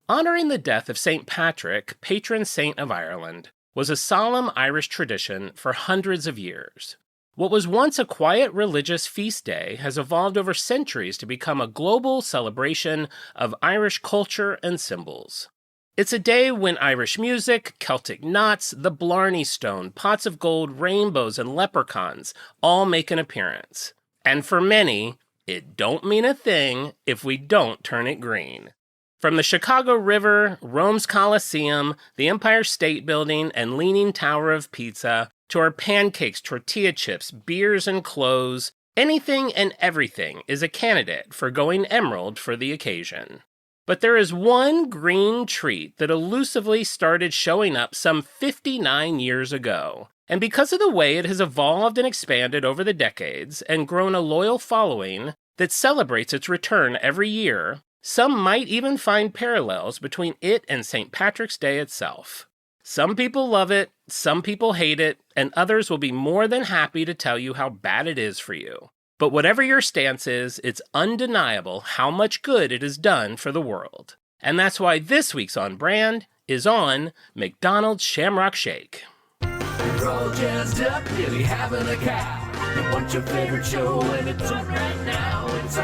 Honoring the death of St. Patrick, patron saint of Ireland, was a solemn Irish tradition for hundreds of years. What was once a quiet religious feast day has evolved over centuries to become a global celebration of Irish culture and symbols. It's a day when Irish music, Celtic knots, the Blarney Stone, pots of gold, rainbows, and leprechauns all make an appearance. And for many, it don't mean a thing if we don't turn it green. From the Chicago River, Rome's Colosseum, the Empire State Building, and Leaning Tower of Pizza, to our pancakes, tortilla chips, beers, and clothes, anything and everything is a candidate for going emerald for the occasion. But there is one green treat that elusively started showing up some 59 years ago. And because of the way it has evolved and expanded over the decades and grown a loyal following that celebrates its return every year, some might even find parallels between it and St. Patrick's Day itself. Some people love it, some people hate it, and others will be more than happy to tell you how bad it is for you. But whatever your stance is, it's undeniable how much good it has done for the world. And that's why this week's On Brand is on McDonald's Shamrock Shake. We're all jazzed up, really having a cow. You want your favorite show, and it's on right now. It's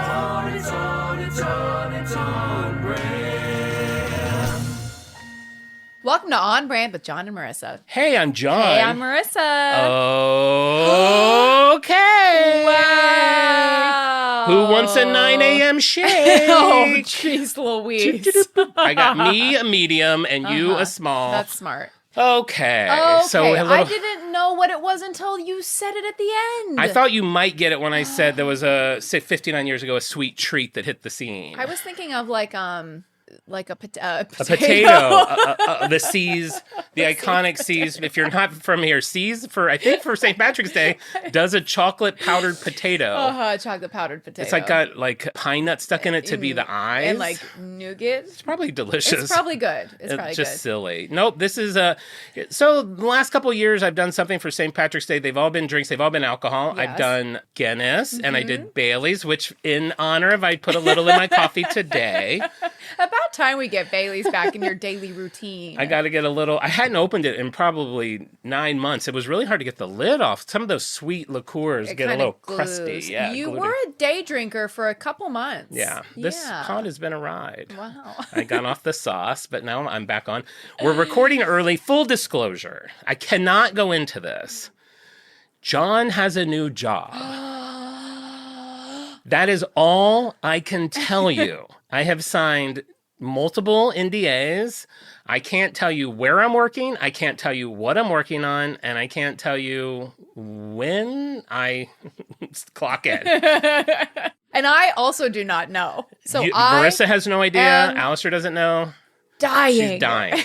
on brand. Welcome to On Brand with John and Marissa. Hey, I'm John. Hey, I'm Marissa. Okay. Wow. Who wants a 9 a.m. shake? Oh, jeez Louise. I got me a medium and you a small. That's smart. Okay. So I didn't know what it was until you said it at the end. I thought you might get it when I said there was 59 years ago, a sweet treat that hit the scene. I was thinking of like a potato. A potato. The C's, the iconic C's. If you're not from here, C's I think for St. Patrick's Day does a chocolate powdered potato. Chocolate powdered potato. It's got pine nuts stuck in it to be the eyes. And like nougat. It's probably delicious. It's probably good. It's probably just good. Silly. Nope. This is so the last couple of years I've done something for St. Patrick's Day. They've all been drinks. They've all been alcohol. Yes. I've done Guinness and I did Bailey's, which in honor of I put a little in my coffee today. About time we get Bailey's back in your daily routine. I got to get a little. I hadn't opened it in probably 9 months. It was really hard to get the lid off. Some of those sweet liqueurs get a little crusty. Yeah, you gluty. were a day drinker for a couple months. Yeah, this pod has been a ride. Wow. I got off the sauce, but now I'm back on. We're recording early. Full disclosure, I cannot go into this. John has a new job. That is all I can tell you. I have signed multiple NDAs. I can't tell you where I'm working. I can't tell you what I'm working on. And I can't tell you when I clock in. And I also do not know. So Marissa has no idea. Alistair doesn't know. Dying. She's dying.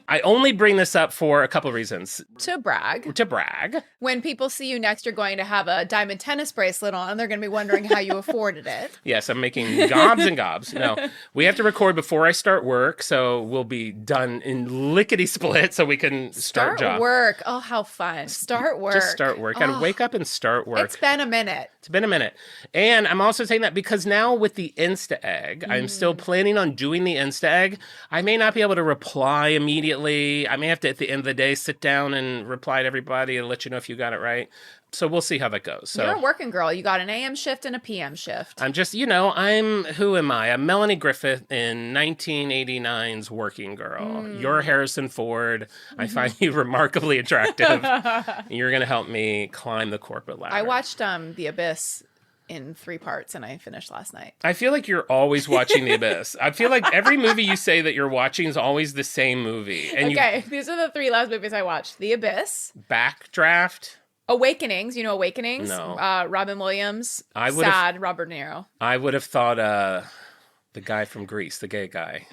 I only bring this up for a couple of reasons. To brag. When people see you next, you're going to have a diamond tennis bracelet on, and they're going to be wondering how you afforded it. Yes, I'm making gobs and gobs. No, we have to record before I start work, so we'll be done in lickety-split so we can start job. Work. Oh, how fun. Start work. Just start work. Gotta wake up and start work. It's been a minute. And I'm also saying that because now with the Insta Egg, I'm still planning on doing the Insta Egg. I may not be able to reply immediately. I may have to, at the end of the day, sit down and reply to everybody and let you know if you got it right. So we'll see how that goes. So you're a working girl. You got an AM shift and a PM shift. I'm just, who am I? I'm Melanie Griffith in 1989's Working Girl. You're Harrison Ford. I find you remarkably attractive. You're going to help me climb the corporate ladder. I watched The Abyss in 3 parts, and I finished last night. I feel like you're always watching The Abyss. I feel like every movie you say that you're watching is always the same movie. And these are the 3 last movies I watched. The Abyss. Backdraft. Awakenings. You know Awakenings? No. Robin Williams. Robert De Niro. I would have thought the guy from Grease, the gay guy.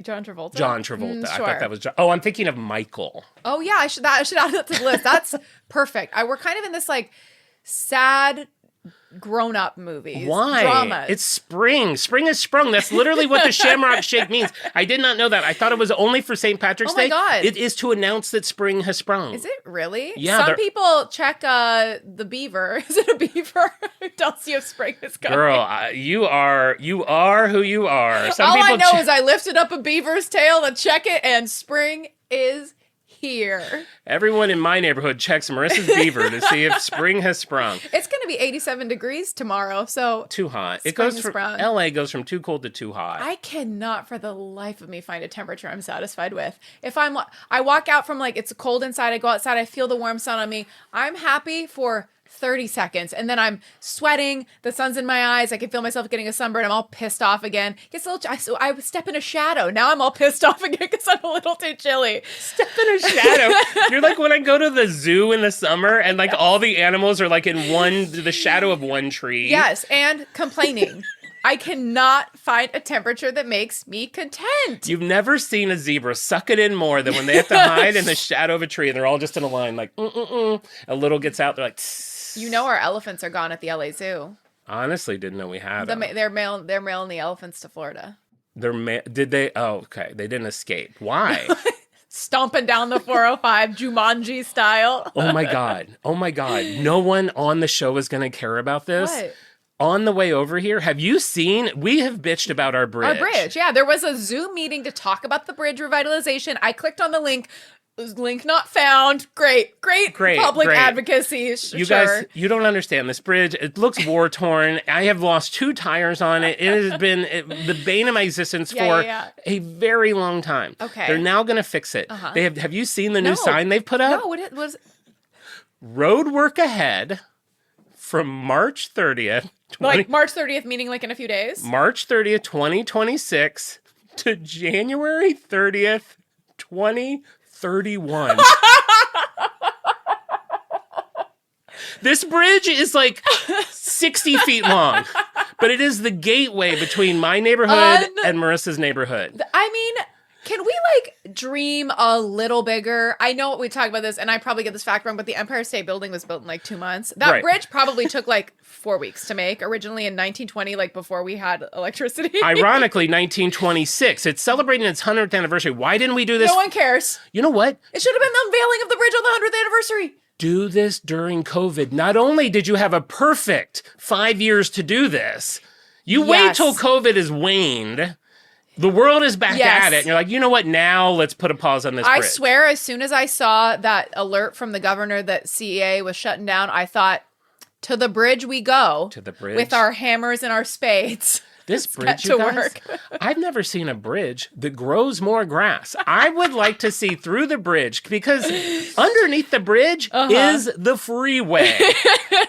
John Travolta? Sure. I thought that was John. Oh, I'm thinking of Michael. Oh, yeah. I should add that to the list. That's perfect. We're kind of in this, sad grown-up movies. Why? Dramas. It's spring. Spring has sprung. That's literally what the Shamrock Shake means. I did not know that. I thought it was only for St. Patrick's Day. Oh my God. It is to announce that spring has sprung. Is it really? Yeah. Some people check the beaver. Is it a beaver? It tells you if spring is coming. Girl, you are who you are. All I know is I lifted up a beaver's tail to check it, and spring is here. Everyone in my neighborhood checks Marissa's beaver to see if spring has sprung. It's going to be 87 degrees tomorrow, so too hot. It goes from LA goes from too cold to too hot. I cannot for the life of me find a temperature I'm satisfied with. If I walk out from like it's cold inside, I go outside, I feel the warm sun on me. I'm happy for 30 seconds, and then I'm sweating, the sun's in my eyes, I can feel myself getting a sunburn, I'm all pissed off again. Gets a little, so I step in a shadow. Now I'm all pissed off again because I'm a little too chilly. Step in a shadow. You're like when I go to the zoo in the summer and like all the animals are like in the shadow of one tree. Yes, and complaining. I cannot find a temperature that makes me content. You've never seen a zebra suck it in more than when they have to hide in the shadow of a tree and they're all just in a line like, A little gets out, they're like, tss. You know our elephants are gone at the LA Zoo. Honestly, didn't know we had them. They're mailing the elephants to Florida. Did they? Oh, okay. They didn't escape. Why? Stomping down the 405 Jumanji style. Oh my God. No one on the show is going to care about this. What? On the way over here, have you seen? We have bitched about our bridge. Our bridge, yeah. There was a Zoom meeting to talk about the bridge revitalization. I clicked on the link. Link not found. Great public advocacy. You guys, you don't understand this bridge. It looks war torn. I have lost 2 tires on it. It has been the bane of my existence for a very long time. Okay, they're now going to fix it. They have you seen the new sign they've put up? No, what it was. Road work ahead from March 30th. Like March 30th, meaning like in a few days. March 30th, 2026 to January 30th, 2031. This bridge is like 60 feet long, but it is the gateway between my neighborhood and Marissa's neighborhood. I mean, can we like dream a little bigger? I know we talk about this, and I probably get this fact wrong, but the Empire State Building was built in like 2 months. That bridge probably took like 4 weeks to make, originally in 1920, like before we had electricity. Ironically, 1926. It's celebrating its 100th anniversary. Why didn't we do this? No one cares. You know what? It should have been the unveiling of the bridge on the 100th anniversary. Do this during COVID. Not only did you have a perfect 5 years to do this, you wait till COVID is waned. The world is back at it. And you're like, you know what? Now let's put a pause on this bridge. I swear, as soon as I saw that alert from the governor that CEA was shutting down, I thought, to the bridge we go. To the bridge. With our hammers and our spades. This bridge, you guys, I've never seen a bridge that grows more grass. I would like to see through the bridge because underneath the bridge is the freeway.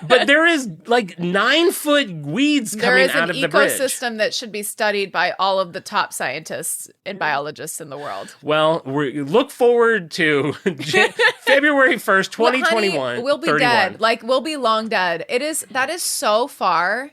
But there is like 9-foot weeds coming out of the bridge. There is an ecosystem that should be studied by all of the top scientists and biologists in the world. Well, we look forward to February 1st, 2021. Well, honey, we'll be dead. Like, we'll be long dead. That is so far.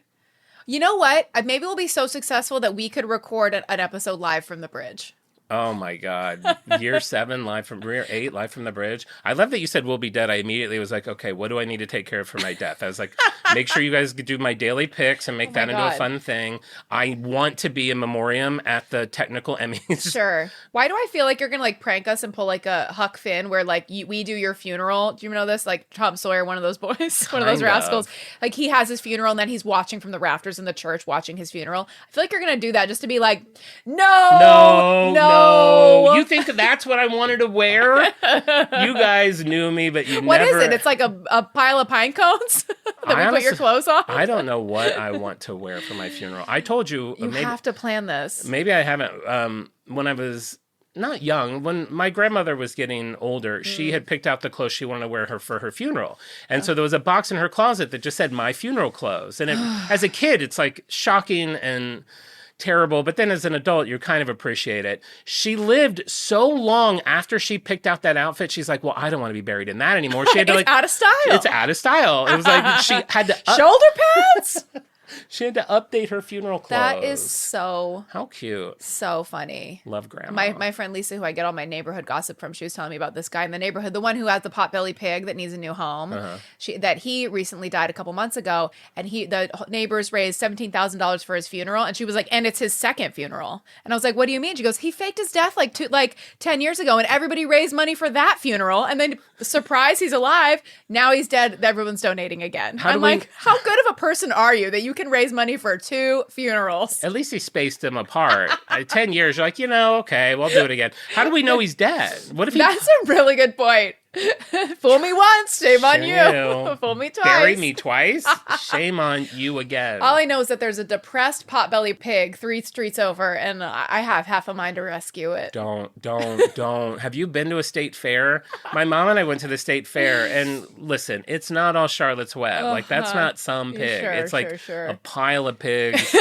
You know what? Maybe we'll be so successful that we could record an episode live from the bridge. Oh my God. Year 8 live from the bridge. I love that you said we'll be dead. I immediately was like, okay, what do I need to take care of for my death? I was like, make sure you guys do my daily picks and make that into a fun thing. I want to be a memoriam at the technical Emmys. Sure. Why do I feel like you're going to like prank us and pull like a Huck Finn where like we do your funeral? Do you know this? Like Tom Sawyer, one of those boys, one of those rascals. Like he has his funeral and then he's watching from the rafters in the church watching his funeral. I feel like you're going to do that just to be like, no. You think that's what I wanted to wear? You guys knew me, but you What never... is it? It's like a pile of pine cones that we put your clothes on? I don't know what I want to wear for my funeral. I told you... You have to plan this. Maybe I haven't. When I was not young, when my grandmother was getting older, she had picked out the clothes she wanted to wear for her funeral. And so there was a box in her closet that just said, my funeral clothes. And as a kid, it's like shocking and... terrible, but then as an adult, you kind of appreciate it. She lived so long after she picked out that outfit. She's like, well, I don't want to be buried in that anymore. She had to It's out of style. It's out of style. It was like she had to shoulder pads. She had to update her funeral clothes. That is so How cute. so funny. Love grandma. My friend Lisa, who I get all my neighborhood gossip from, she was telling me about this guy in the neighborhood, the one who has the potbelly pig that needs a new home. That he recently died a couple months ago, and the neighbors raised $17,000 for his funeral, and she was like, and it's his second funeral. And I was like, what do you mean? She goes, he faked his death like 10 years ago, and everybody raised money for that funeral, and then surprise, he's alive. Now he's dead. Everyone's donating again. I'm like, how good of a person are you that you can raise money for 2 funerals? At least he spaced them apart. 10 years, you're like, okay, we'll do it again. How do we know he's dead? What if he... That's a really good point. Fool me once, shame on you. Fool me twice. Bury me twice, shame on you again. All I know is that there's a depressed potbelly pig 3 streets over, and I have half a mind to rescue it. Don't. Have you been to a state fair? My mom and I went to the state fair, and listen, it's not all Charlotte's Web. Like, that's not some pig. It's like a pile of pigs,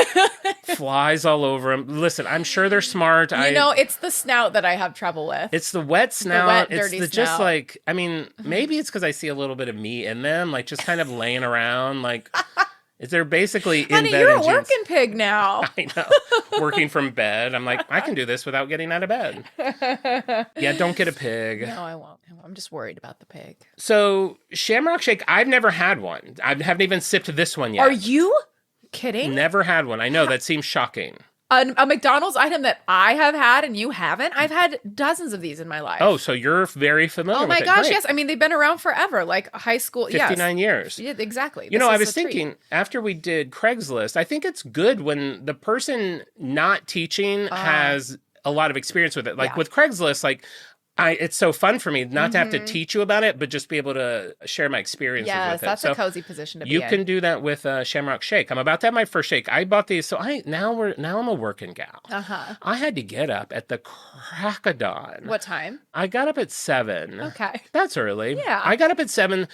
flies all over them. Listen, I'm sure they're smart. It's the snout that I have trouble with. It's the wet snout. The wet, dirty snout. Just like, I mean, maybe it's because I see a little bit of meat in them, like just kind of laying around. Like, they're basically in Honey, bed. You're a working pig now. I know. Working from bed. I'm like, I can do this without getting out of bed. Yeah, don't get a pig. No, I won't. I'm just worried about the pig. So, Shamrock Shake, I've never had one. I haven't even sipped this one yet. Are you kidding? Never had one. I know, that seems shocking. A McDonald's item that I have had and you haven't? I've had dozens of these in my life. Oh, so you're very familiar with it. Oh my gosh, Great. yes. I mean, they've been around forever, like high school. 59 years. Yeah, exactly. I was thinking, after we did Craigslist, I think it's good when the person not teaching has a lot of experience with it. Like with Craigslist, like, it's so fun for me not to have to teach you about it, but just be able to share my experiences with it. Yes, that's a cozy position to be in. You can do that with Shamrock Shake. I'm about to have my first shake. I bought these, so now I'm a working gal. I had to get up at the crack of dawn. What time? I got up at 7. Okay. That's early. Yeah. I got up at 7.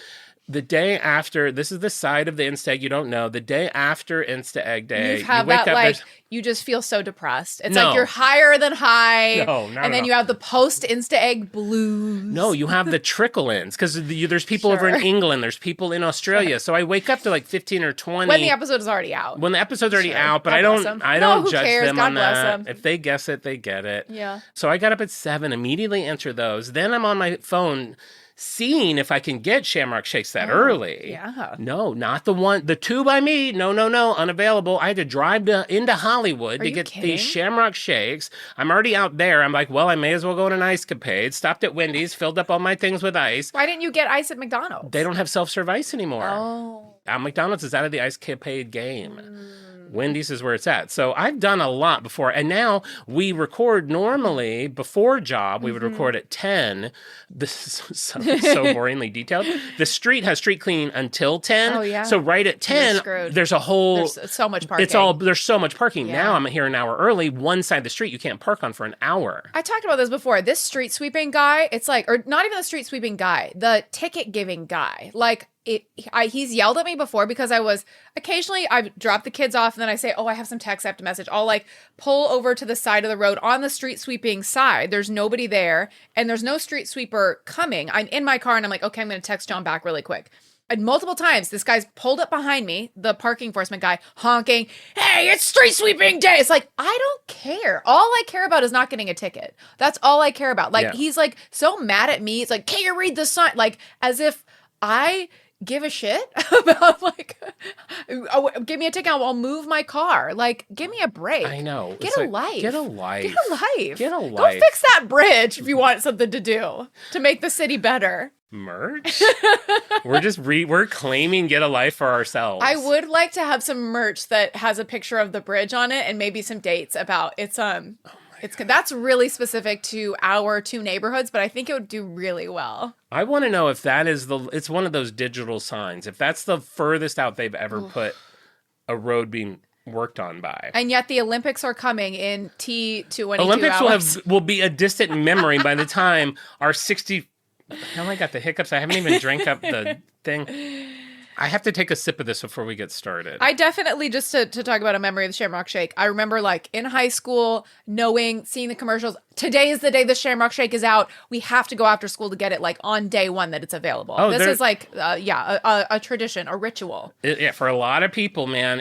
The day after, this is the side of the Insta Egg you don't know. The day after Insta Egg Day, you have wake that, up, like, you just feel so depressed. It's No. like you're higher than high. No, not and then at you all. have the post Insta Egg blues. No, you have the trickle-ins, because there's people over in England, there's people in Australia. So I wake up to like 15 or 20. When the episode is already out. When the episode's already out, but God I bless don't them. Who judge cares? them God on bless that. them. If they guess it, they get it. Yeah. So I got up at 7, immediately entered those. Then I'm on my phone seeing if I can get Shamrock Shakes that early. Yeah. No, not the 2 by me. No, unavailable. I had to drive into Hollywood to get these Shamrock Shakes. I'm already out there. I'm like, well, I may as well go to an ice capade. Stopped at Wendy's, filled up all my things with ice. Why didn't you get ice at McDonald's? They don't have self-serve ice anymore. Oh. McDonald's is out of the ice capade game. Wendy's is where it's at. So I've done a lot before. And now we record normally before job. We would record at 10. This is so boringly detailed. The street has street cleaning until 10. Oh, yeah. So right at 10, there's a whole... There's so much parking. There's so much parking. Yeah. Now I'm here an hour early. One side of the street you can't park on for an hour. I talked about this before. This street sweeping guy, it's like, or not even the street sweeping guy, the ticket giving guy. Like, he's yelled at me before because occasionally I've dropped the kids off and then I say, oh, I have some text I have to message. I'll like pull over to the side of the road on the street sweeping side. There's nobody there and there's no street sweeper coming. I'm in my car and I'm like, okay, I'm going to text John back really quick. And multiple times, this guy's pulled up behind me, the parking enforcement guy, honking, hey, it's street sweeping day. It's like, I don't care. All I care about is not getting a ticket. That's all I care about. Like, he's like so mad at me. It's like, can't you read the sign? Like, as if I give a shit about like, oh, give me a ticket, I'll move my car. Like, give me a break. I know. Get a life. Get a life. Get a life. Get a life. Go fix that bridge if you want something to do to make the city better. Merch? we're claiming Get a Life for ourselves. I would like to have some merch that has a picture of the bridge on it and maybe some dates about it's that's really specific to our 2 neighborhoods, but I think it would do really well. I want to know if that is it's one of those digital signs. If that's the furthest out they've ever put a road being worked on by. And yet the Olympics are coming in T22 Olympics hours. will be a distant memory by the time our 60. Now I got the hiccups. I haven't even drank up the thing. I have to take a sip of this before we get started. I definitely, just to talk about a memory of the Shamrock Shake, I remember like in high school seeing the commercials. Today is the day the Shamrock Shake is out. We have to go after school to get it like on day one that it's available. Oh, this is like, a tradition, a ritual. Yeah, for a lot of people, man,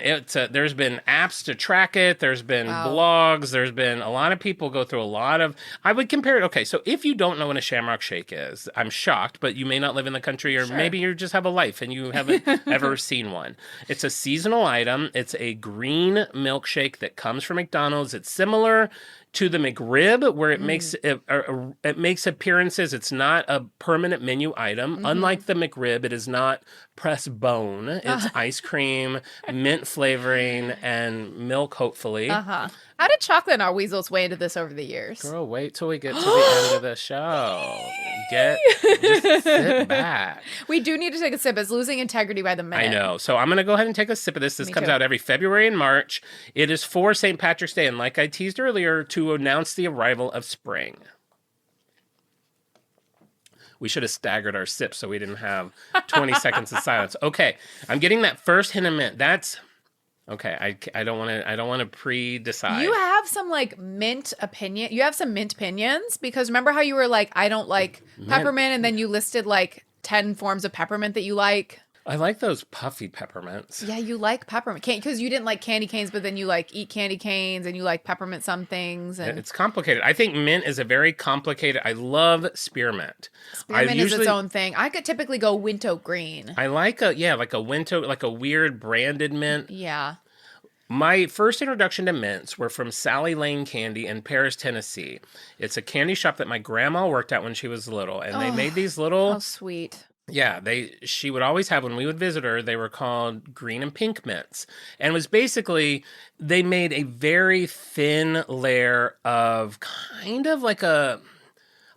there's been apps to track it. There's been blogs. There's been a lot of people go through a lot of, I would compare it. Okay, so if you don't know what a Shamrock Shake is, I'm shocked, but you may not live in the country, or maybe you just have a life and you haven't ever seen one. It's a seasonal item. It's a green milkshake that comes from McDonald's. It's similar to the McRib, where it makes appearances. It's not a permanent menu item. Unlike the McRib, it is not pressed bone. It's ice cream, mint flavoring, and milk, hopefully. How did Chocolate and our Weasels way into this over the years? Girl, wait till we get to the end of the show. Just sit back. We do need to take a sip. It's losing integrity by the minute. I know. So I'm going to go ahead and take a sip of this. This comes out every February and March. It is for St. Patrick's Day, and like I teased earlier, to announce the arrival of spring. We should have staggered our sips so we didn't have 20 seconds of silence. Okay, I'm getting that first hint of mint. That's okay. I don't want to pre-decide. You have some like mint opinion. You have some mint opinions, because remember how you were like, I don't like peppermint, and then you listed like 10 forms of peppermint that you like. I like those puffy peppermints. Yeah, you like peppermint because you didn't like candy canes, but then you like eat candy canes and you like peppermint some things. And it's complicated. I think mint is a very complicated. I love spearmint. Spearmint is its own thing. I could typically go Winto green. I like a Winto, like a weird branded mint. Yeah. My first introduction to mints were from Sally Lane Candy in Paris, Tennessee. It's a candy shop that my grandma worked at when she was little, and they made these little. Oh, sweet. Yeah, she would always have, when we would visit her, they were called green and pink mints. And it was basically, they made a very thin layer of kind of like a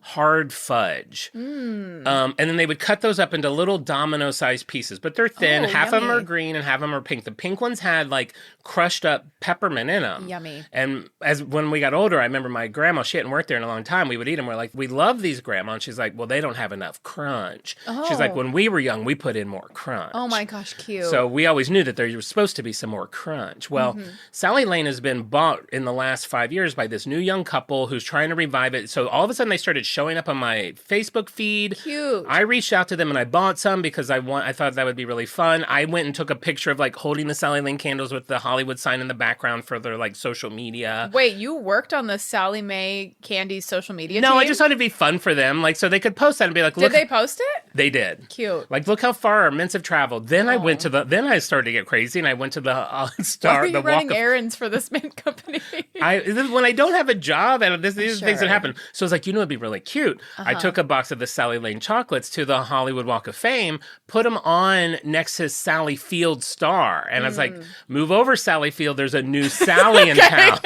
hard fudge. And then they would cut those up into little domino-sized pieces, but they're thin. Half of them are green and half of them are pink. The pink ones had like crushed up peppermint in them. Yummy. And when we got older, I remember my grandma, she hadn't worked there in a long time. We would eat them. We're like, we love these, Grandma. And she's like, well, they don't have enough crunch. She's like, when we were young, we put in more crunch. Oh my gosh, cute. So we always knew that there was supposed to be some more crunch. Well, Sally Lane has been bought in the last 5 years by this new young couple who's trying to revive it. So all of a sudden they started showing up on my Facebook feed. Cute. I reached out to them and I bought some because I thought that would be really fun. I went and took a picture of like holding the Sally Lane candles with the Hollywood sign in the background for their like social media. Wait, you worked on the Sally Mae Candy social media No, team? I just thought it'd be fun for them. Like, so they could post that and be like, look. Did they post it? They did. Cute. Like, look how far our mints have traveled. Then I went to then I started to get crazy and I went to the Why are you running errands for this mint company? When I don't have a job, and these are things that happen. So I was like, it'd be really cute. I took a box of the Sally Lane chocolates to the Hollywood Walk of Fame, put them on next to Sally Field star. And I was like, move over, Sally Field. There's a new Sally in town.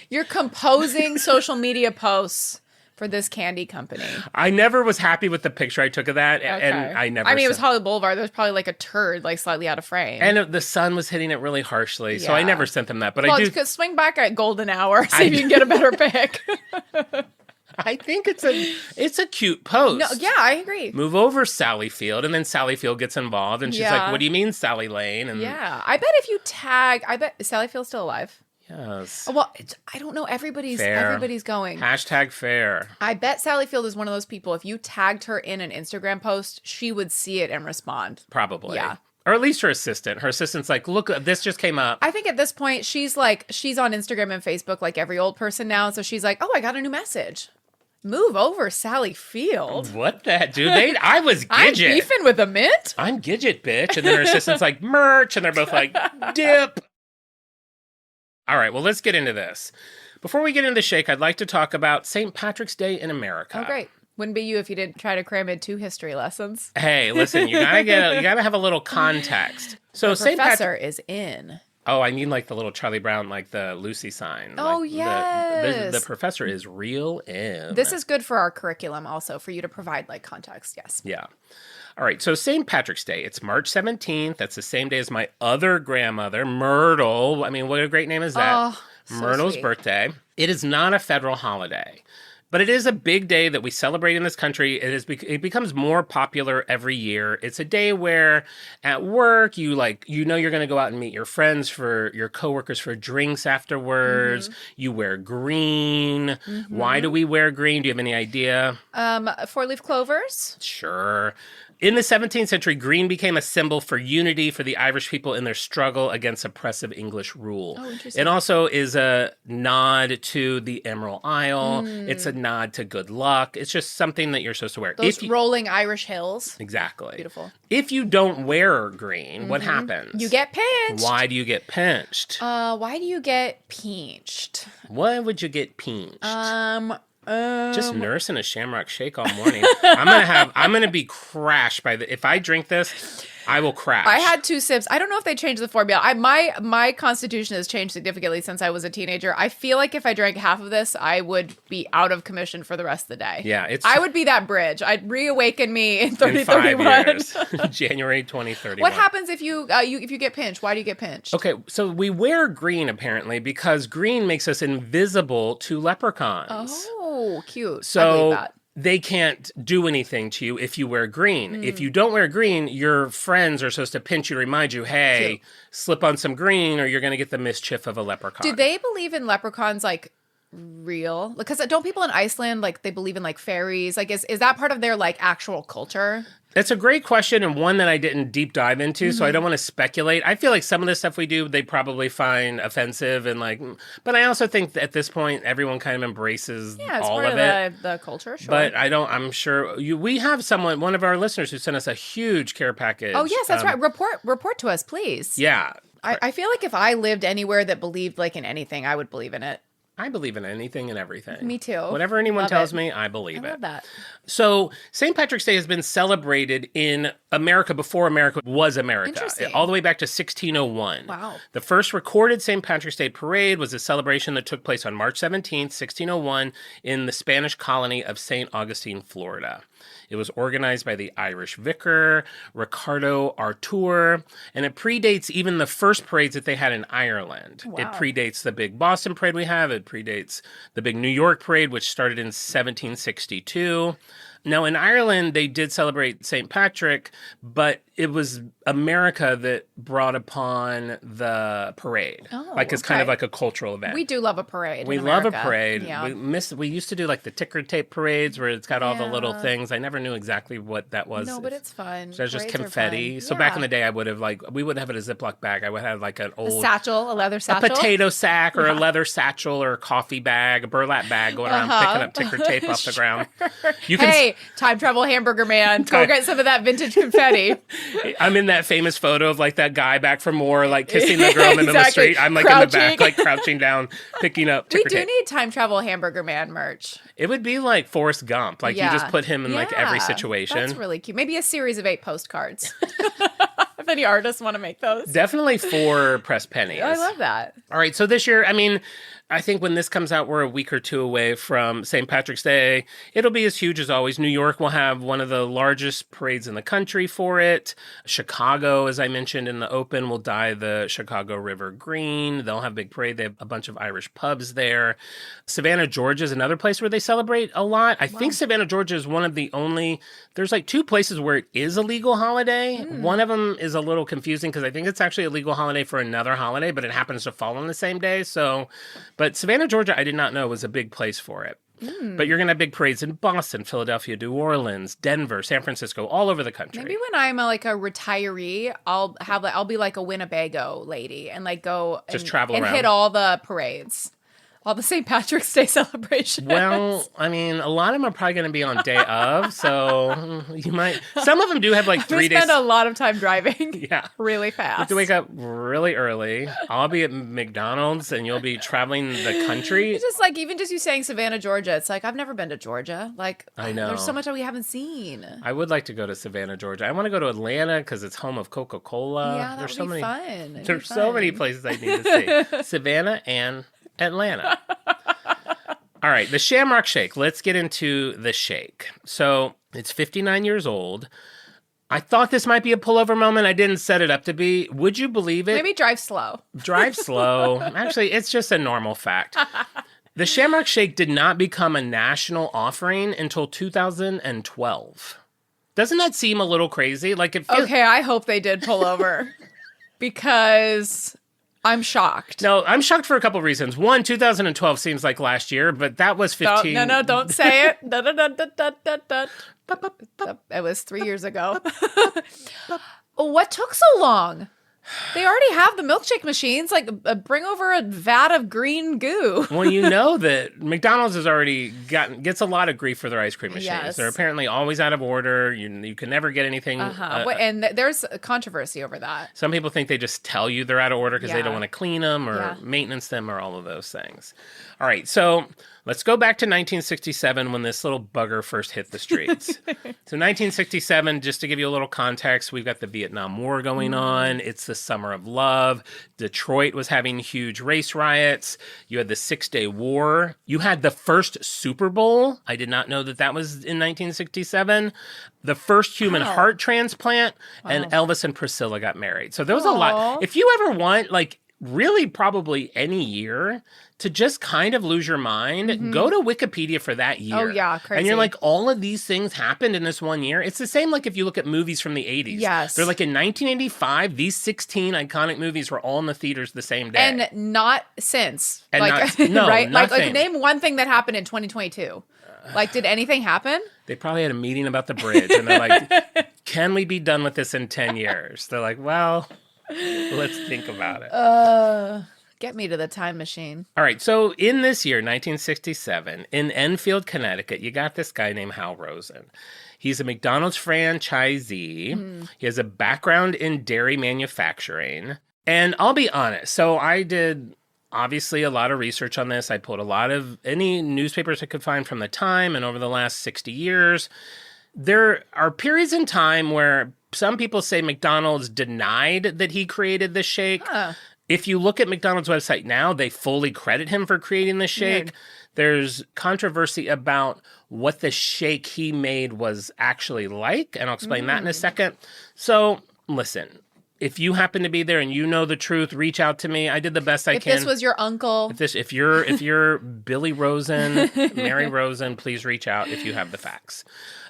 You're composing social media posts for this candy company. I never was happy with the picture I took of that. And I never it was Hollywood Boulevard. There's probably like a turd, like slightly out of frame. And the sun was hitting it really harshly. So I never sent them that. But I do swing back at golden hour, see if you can get a better pick. I think it's a cute post. No, yeah, I agree. Move over, Sally Field, and then Sally Field gets involved, and she's like, "What do you mean, Sally Lane?" And I bet if you tag, is Sally Field still alive? Yes. Well, I don't know. Everybody's going. Hashtag fair. I bet Sally Field is one of those people. If you tagged her in an Instagram post, she would see it and respond. Probably. Yeah. Or at least her assistant. Her assistant's like, look, this just came up. I think at this point, she's on Instagram and Facebook like every old person now. So she's like, oh, I got a new message. Move over, Sally Field. What the heck, dude? I was Gidget. I'm beefing with a mint? I'm Gidget, bitch. And then her assistant's like, merch. And they're both like, dip. All right, well, let's get into this. Before we get into the shake, I'd like to talk about St. Patrick's Day in America. Oh, great. Wouldn't be you if you didn't try to cram in 2 history lessons. Hey, listen, you gotta have a little context. So the professor is in. Oh, I mean like the little Charlie Brown, like the Lucy sign. Oh, like yes. The professor is real in. This is good for our curriculum also, for you to provide like context, yes. Yeah. All right, so St. Patrick's Day. It's March 17th. That's the same day as my other grandmother, Myrtle. I mean, what a great name is that? Oh, so Myrtle's sweet. birthday. It is not a federal holiday. But it is a big day that we celebrate in this country. It becomes more popular every year. It's a day where at work you're going to go out and meet your friends, for your coworkers, for drinks afterwards. Mm-hmm. You wear green. Mm-hmm. Why do we wear green? Do you have any idea? 4-leaf clovers. Sure. In the 17th century, green became a symbol for unity for the Irish people in their struggle against oppressive English rule. Oh, interesting. It also is a nod to the Emerald Isle. It's a nod to good luck. It's just something that you're supposed to wear. Those rolling Irish hills. Exactly. Beautiful. If you don't wear green, what happens? You get pinched. Why do you get pinched? Why do you get pinched? Why would you get pinched? Just nursing a Shamrock shake all morning. I'm gonna be crashed if I drink this, I will crash. I had 2 sips. I don't know if they changed the formula. My constitution has changed significantly since I was a teenager. I feel like if I drank half of this, I would be out of commission for the rest of the day. Yeah, I would be that bridge. I'd reawaken me in 5 years. January 2031. What happens if you get pinched? Why do you get pinched? Okay, so we wear green apparently because green makes us invisible to leprechauns. Oh, cute. So I believe that. They can't do anything to you if you wear green. If you don't wear green, your friends are supposed to pinch you to remind you, hey, slip on some green or you're going to get the mischief of a leprechaun. Do they believe in leprechauns like real? Because don't people in Iceland, like, they believe in like fairies? Like, is that part of their like actual culture? That's a great question and one that I didn't deep dive into, so I don't want to speculate. I feel like some of the stuff we do, they probably find offensive and like, but I also think that at this point, everyone kind of embraces all of it. The culture, sure. But I'm sure we have one of our listeners who sent us a huge care package. Oh, yes, that's right. Report to us, please. Yeah. I feel like if I lived anywhere that believed like in anything, I would believe in it. I believe in anything and everything. Me too. Whatever anyone tells me, I believe it. I love that. So St. Patrick's Day has been celebrated in America before America was America. Interesting. All the way back to 1601. Wow. The first recorded St. Patrick's Day parade was a celebration that took place on March 17th, 1601 in the Spanish colony of St. Augustine, Florida. It was organized by the Irish vicar, Ricardo Artur, and it predates even the first parades that they had in Ireland. Wow. It predates the big Boston parade we have. It predates the big New York parade, which started in 1762. Now, in Ireland, they did celebrate St. Patrick, but it was America that brought upon the parade. Oh, it's kind of like a cultural event. We do love a parade. We in love a America. parade. Yeah. We used to do like the ticker tape parades where it's got all the little things. I never knew exactly what that was. No, but it's fun. So it's just Parades are confetti. fun. So back in the day, we wouldn't have it in a Ziploc bag. I would have like an old a leather satchel, a potato sack or a leather satchel or a coffee bag, a burlap bag going around picking up ticker tape off the ground. Time travel hamburger man, go get some of that vintage confetti. I'm in that famous photo of like that guy back from war, like kissing the girl in the middle of the street. I'm like in the back, like crouching down, picking up ticker tape. We do need time travel hamburger man merch. It would be like Forrest Gump. Like you just put him in like every situation. That's really cute. Maybe a series of 8 postcards. If any artists want to make those. Definitely 4 press pennies. I love that. All right. So this year, I think when this comes out, we're a week or 2 away from St. Patrick's Day. It'll be as huge as always. New York will have one of the largest parades in the country for it. Chicago, as I mentioned in the open, will dye the Chicago River green. They'll have a big parade. They have a bunch of Irish pubs there. Savannah, Georgia is another place where they celebrate a lot. I think Savannah, Georgia is one of the only, there's like 2 places where it is a legal holiday. One of them is a little confusing because I think it's actually a legal holiday for another holiday, but it happens to fall on the same day. But Savannah, Georgia, I did not know was a big place for it. But you're going to have big parades in Boston, Philadelphia, New Orleans, Denver, San Francisco, all over the country. Maybe when I'm a retiree, I'll be like a Winnebago lady and like go just travel around and hit all the parades. All the St. Patrick's Day celebrations. Well, a lot of them are probably going to be on day of, so you might. Some of them do have like 3 days. We spend a lot of time driving. Yeah, really fast. You have to wake up really early. I'll be at McDonald's, and you'll be traveling the country. It's just even just you saying Savannah, Georgia. It's like I've never been to Georgia. I know there's so much that we haven't seen. I would like to go to Savannah, Georgia. I want to go to Atlanta because it's home of Coca-Cola. Yeah, that would be fun. There's so many places I need to see. Savannah and Atlanta. All right, the Shamrock Shake. Let's get into the shake. So it's 59 years old. I thought this might be a pullover moment. I didn't set it up to be. Would you believe it? Maybe drive slow. Drive slow. Actually, it's just a normal fact. The Shamrock Shake did not become a national offering until 2012. Doesn't that seem a little crazy? Like it feels... Okay, I hope they did pull over because I'm shocked. No, I'm shocked for a couple of reasons. One, 2012 seems like last year, but that was 15. No, don't say it. It was 3 years ago. What took so long? They already have the milkshake machines. Like, bring over a vat of green goo. Well, you know that McDonald's has already gets a lot of grief for their ice cream machines. Yes. They're apparently always out of order. You can never get anything. And there's a controversy over that. Some people think they just tell you they're out of order because they don't want to clean them or Yeah. maintenance them or all of those things. All right, so let's go back to 1967 when this little bugger first hit the streets. So 1967, just to give you a little context, we've got the Vietnam War going on. It's the summer of love. Detroit was having huge race riots. You had the 6-Day War. You had the first Super Bowl. I did not know that that was in 1967. The first human heart transplant, and Elvis and Priscilla got married. So there was a lot. If you ever want, like, really probably any year to just kind of lose your mind, go to Wikipedia for that year. Oh, yeah, crazy. And you're like, all of these things happened in this one year. It's the same like if you look at movies from the 80s. Yes. They're like in 1985, these 16 iconic movies were all in the theaters the same day. And not since. And like, no, right? nothing. Like, name one thing that happened in 2022. Like, did anything happen? They probably had a meeting about the bridge, and they're like, can we be done with this in 10 years? They're like, well, let's think about it. Get me to the time machine. All right, so in this year, 1967, in Enfield, Connecticut, you got this guy named Hal Rosen. He's a McDonald's franchisee. He has a background in dairy manufacturing. And I'll be honest, so I did obviously a lot of research on this. I pulled a lot of any newspapers I could find from the time and over the last 60 years. There are periods in time where some people say McDonald's denied that he created the shake. If you look at McDonald's website now, they fully credit him for creating the shake. Weird. There's controversy about what the shake he made was actually like, and I'll explain that in a second. So, listen, if you happen to be there and you know the truth, reach out to me. I did the best I can. If this was your uncle. If you're Billy Rosen, Mary Rosen, please reach out if you have the facts.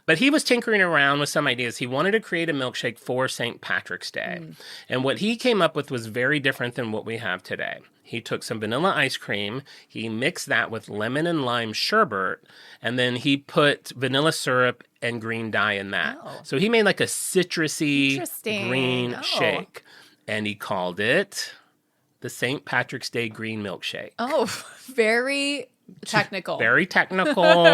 But he was tinkering around with some ideas. He wanted to create a milkshake for St. Patrick's Day. And what he came up with was very different than what we have today. He took some vanilla ice cream, he mixed that with lemon and lime sherbet, and then he put vanilla syrup and green dye in that. So he made like a citrusy green shake. And he called it the St. Patrick's Day Green Milkshake. Oh, very technical. Very technical,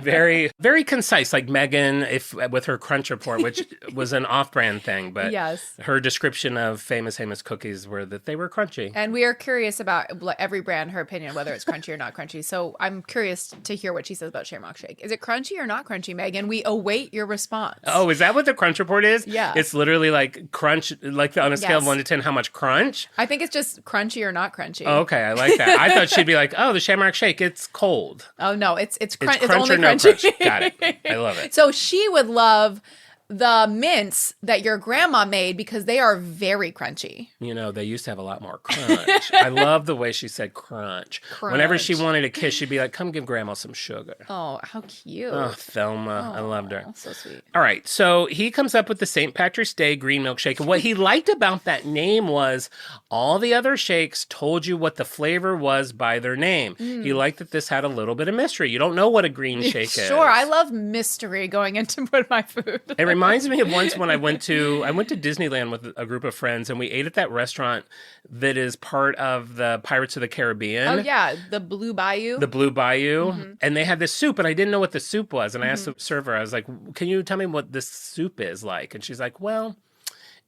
very, very concise, like Megan with her Crunch Report, which was an off-brand thing, but Yes. her description of Famous Amos cookies were that they were crunchy. And we are curious about every brand, her opinion, whether it's crunchy or not crunchy. So I'm curious to hear what she says about Shamrock Shake. Is it crunchy or not crunchy, Megan? We await your response. Oh, is that what the Crunch Report is? Yeah. It's literally like crunch, like on a scale of Yes. 1 to 10, how much crunch? I think it's just crunchy or not crunchy. Oh, okay, I like that. I thought she'd be like, oh, the Shamrock Shake, it's cold. Oh no, it's Crunch only or no crunchy. crunch. Got it. I love it. So she would love the mints that your grandma made because they are very crunchy. You know, they used to have a lot more crunch. I love the way she said crunch. Whenever she wanted a kiss, she'd be like, come give grandma some sugar. Oh, how cute. Oh, Thelma. I loved her. So sweet. All right. So he comes up with the St. Patrick's Day Green Milkshake. And what he liked about that name was all the other shakes told you what the flavor was by their name. He liked that this had a little bit of mystery. You don't know what a green shake is. Sure, I love mystery going into my food. It reminds me of once when I went to Disneyland with a group of friends, and we ate at that restaurant that is part of the Pirates of the Caribbean. Oh yeah, the Blue Bayou. The Blue Bayou. And they had this soup, and I didn't know what the soup was. And I asked the server, I was like, can you tell me what this soup is like? And she's like, well,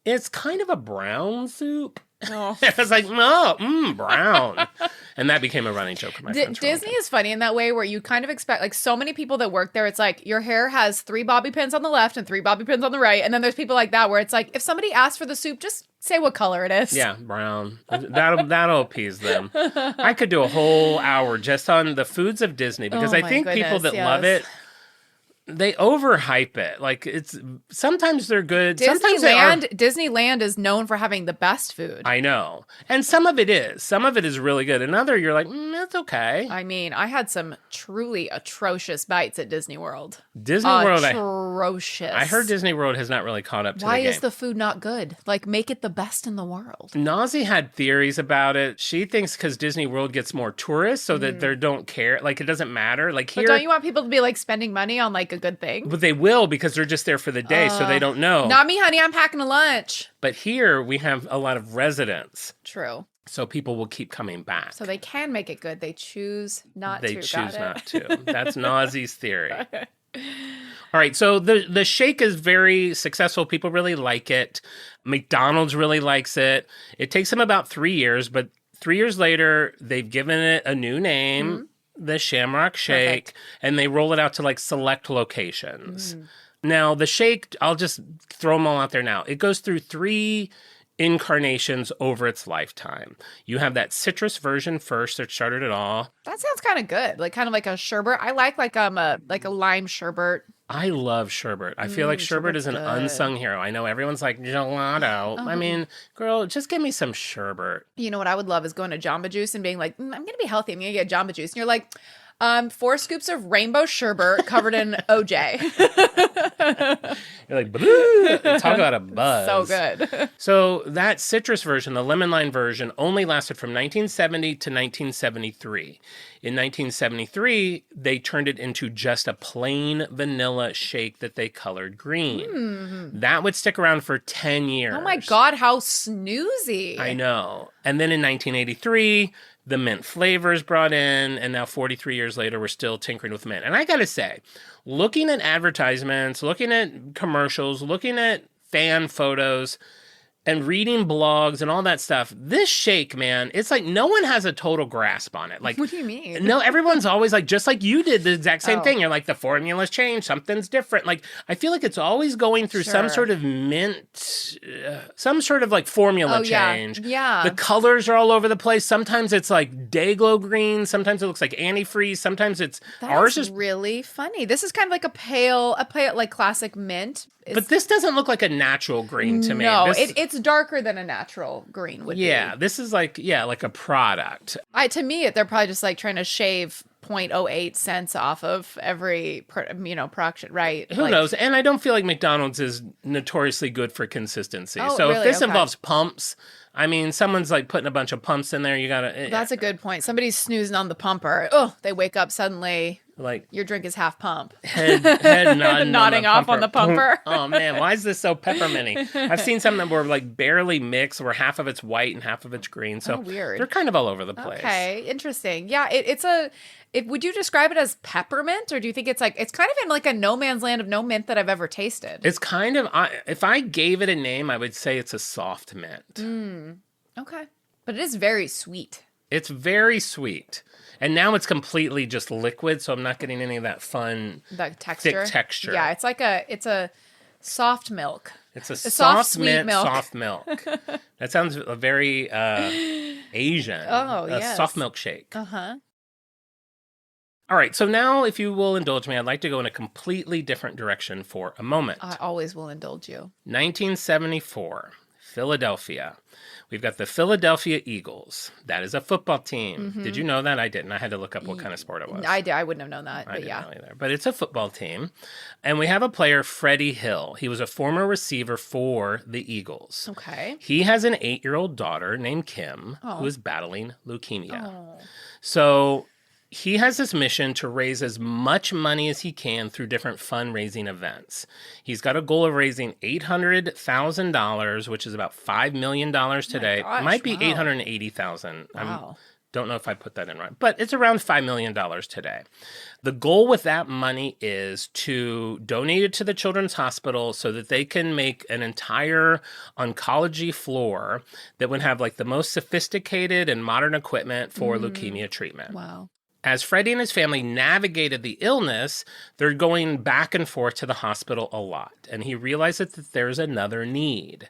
it's kind of a brown soup. Oh. I was like, no, brown. And that became a running joke with my friends. Disney is funny in that way where you kind of expect, like, so many people that work there, it's like your hair has 3 bobby pins on the left and 3 bobby pins on the right. And then there's people like that where it's like, if somebody asks for the soup, just say what color it is. Yeah, brown. That'll appease them. I could do a whole hour just on the foods of Disney because Oh I my think people goodness, that yes. love it, They overhype it. Like it's sometimes they're good. Sometimes they are. Disneyland is known for having the best food. I know. And some of it is. Some of it is really good. Another, you're like, that's okay. I mean, I had some truly atrocious bites at Disney World. Disney World. Atrocious. I heard Disney World has not really caught up to Why the game. is the food not good? Like, make it the best in the world. Nazi had theories about it. She thinks because Disney World gets more tourists so that they don't care. Like, it doesn't matter. Like here. But don't you want people to be like spending money on like a good thing? But they will because they're just there for the day, so they don't know. Not me, honey. I'm packing a lunch. But here we have a lot of residents. True. So people will keep coming back. So they can make it good. They choose not to. They choose not to. That's Nazi's theory. All right, so the shake is very successful. People really like it. McDonald's really likes it. It takes them about 3 years, but 3 years later, they've given it a new name, the Shamrock Shake, and they roll it out to like select locations. Now, the shake, I'll just throw them all out there now. It goes through 3 incarnations over its lifetime. You have that citrus version first that started it all. That sounds kind of good. Like kind of like a sherbet. I like a lime sherbet. I love sherbet. I feel like sherbet is an unsung hero. I know everyone's like gelato. I mean, girl, just give me some sherbet. You know what I would love is going to Jamba Juice and being like, I'm going to be healthy. I'm going to get Jamba Juice. And you're like, 4 scoops of rainbow sherbet covered in OJ. You're like, blue. Talk about a buzz. So good. So that citrus version, the lemon lime version, only lasted from 1970 to 1973. In 1973, they turned it into just a plain vanilla shake that they colored green. That would stick around for 10 years. Oh my God, how snoozy. I know. And then in 1983, the mint flavors brought in, and now 43 years later, we're still tinkering with mint. And I gotta say, looking at advertisements, looking at commercials, looking at fan photos, and reading blogs and all that stuff, this shake, man, it's like no one has a total grasp on it. Like, what do you mean? No, everyone's always like, just like you did the exact same thing. You're like, the formula's changed, something's different. Like, I feel like it's always going through some sort of mint, some sort of like formula change. Yeah. The colors are all over the place. Sometimes it's like Dayglow green. Sometimes it looks like antifreeze. Sometimes it's ours is really funny. This is kind of like a pale like classic mint. But this doesn't look like a natural green to me. No, it's darker than a natural green would be. Yeah, this is like a product. To me, they're probably just like trying to shave 0.08 cents off of every production, right? Who knows? And I don't feel like McDonald's is notoriously good for consistency. Oh, so really? if this involves pumps, I mean, someo's like putting a bunch of pumps in there. You gotta. That's a good point. Somebody's snoozing on the pumper. Oh, they wake up suddenly. Like your drink is half pump. Head nodding off on the pumper. Oh man, why is this so pepperminty? I've seen some that were like barely mixed, where half of it's white and half of it's green. So weird. They're kind of all over the place. Okay, interesting. Yeah, would you describe it as peppermint, or do you think it's kind of in like a no man's land of no mint that I've ever tasted? It's kind of, if I gave it a name, I would say it's a soft mint. Okay, but it is very sweet. It's very sweet. And now it's completely just liquid, so I'm not getting any of that fun, thick texture. Yeah, it's a soft milk. It's a soft mint, milk. soft milk. That sounds very Asian. Oh, yes. A soft milk shake. Uh-huh. All right, so now, if you will indulge me, I'd like to go in a completely different direction for a moment. I always will indulge you. 1974, Philadelphia. We've got the Philadelphia Eagles. That is a football team. Did you know that? I didn't. I had to look up what kind of sport it was. I wouldn't have known that, I but didn't yeah. know either. But it's a football team. And we have a player, Freddie Hill. He was a former receiver for the Eagles. Okay. He has an 8-year-old daughter named Kim who is battling leukemia. Oh. So he has this mission to raise as much money as he can through different fundraising events. He's got a goal of raising $800,000, which is about $5 million today. Gosh, it might be wow. $880,000. Wow. Don't know if I put that in right, but it's around $5 million today. The goal with that money is to donate it to the Children's Hospital so that they can make an entire oncology floor that would have like the most sophisticated and modern equipment for leukemia treatment. Wow. As Freddie and his family navigated the illness, they're going back and forth to the hospital a lot. And he realizes that there's another need.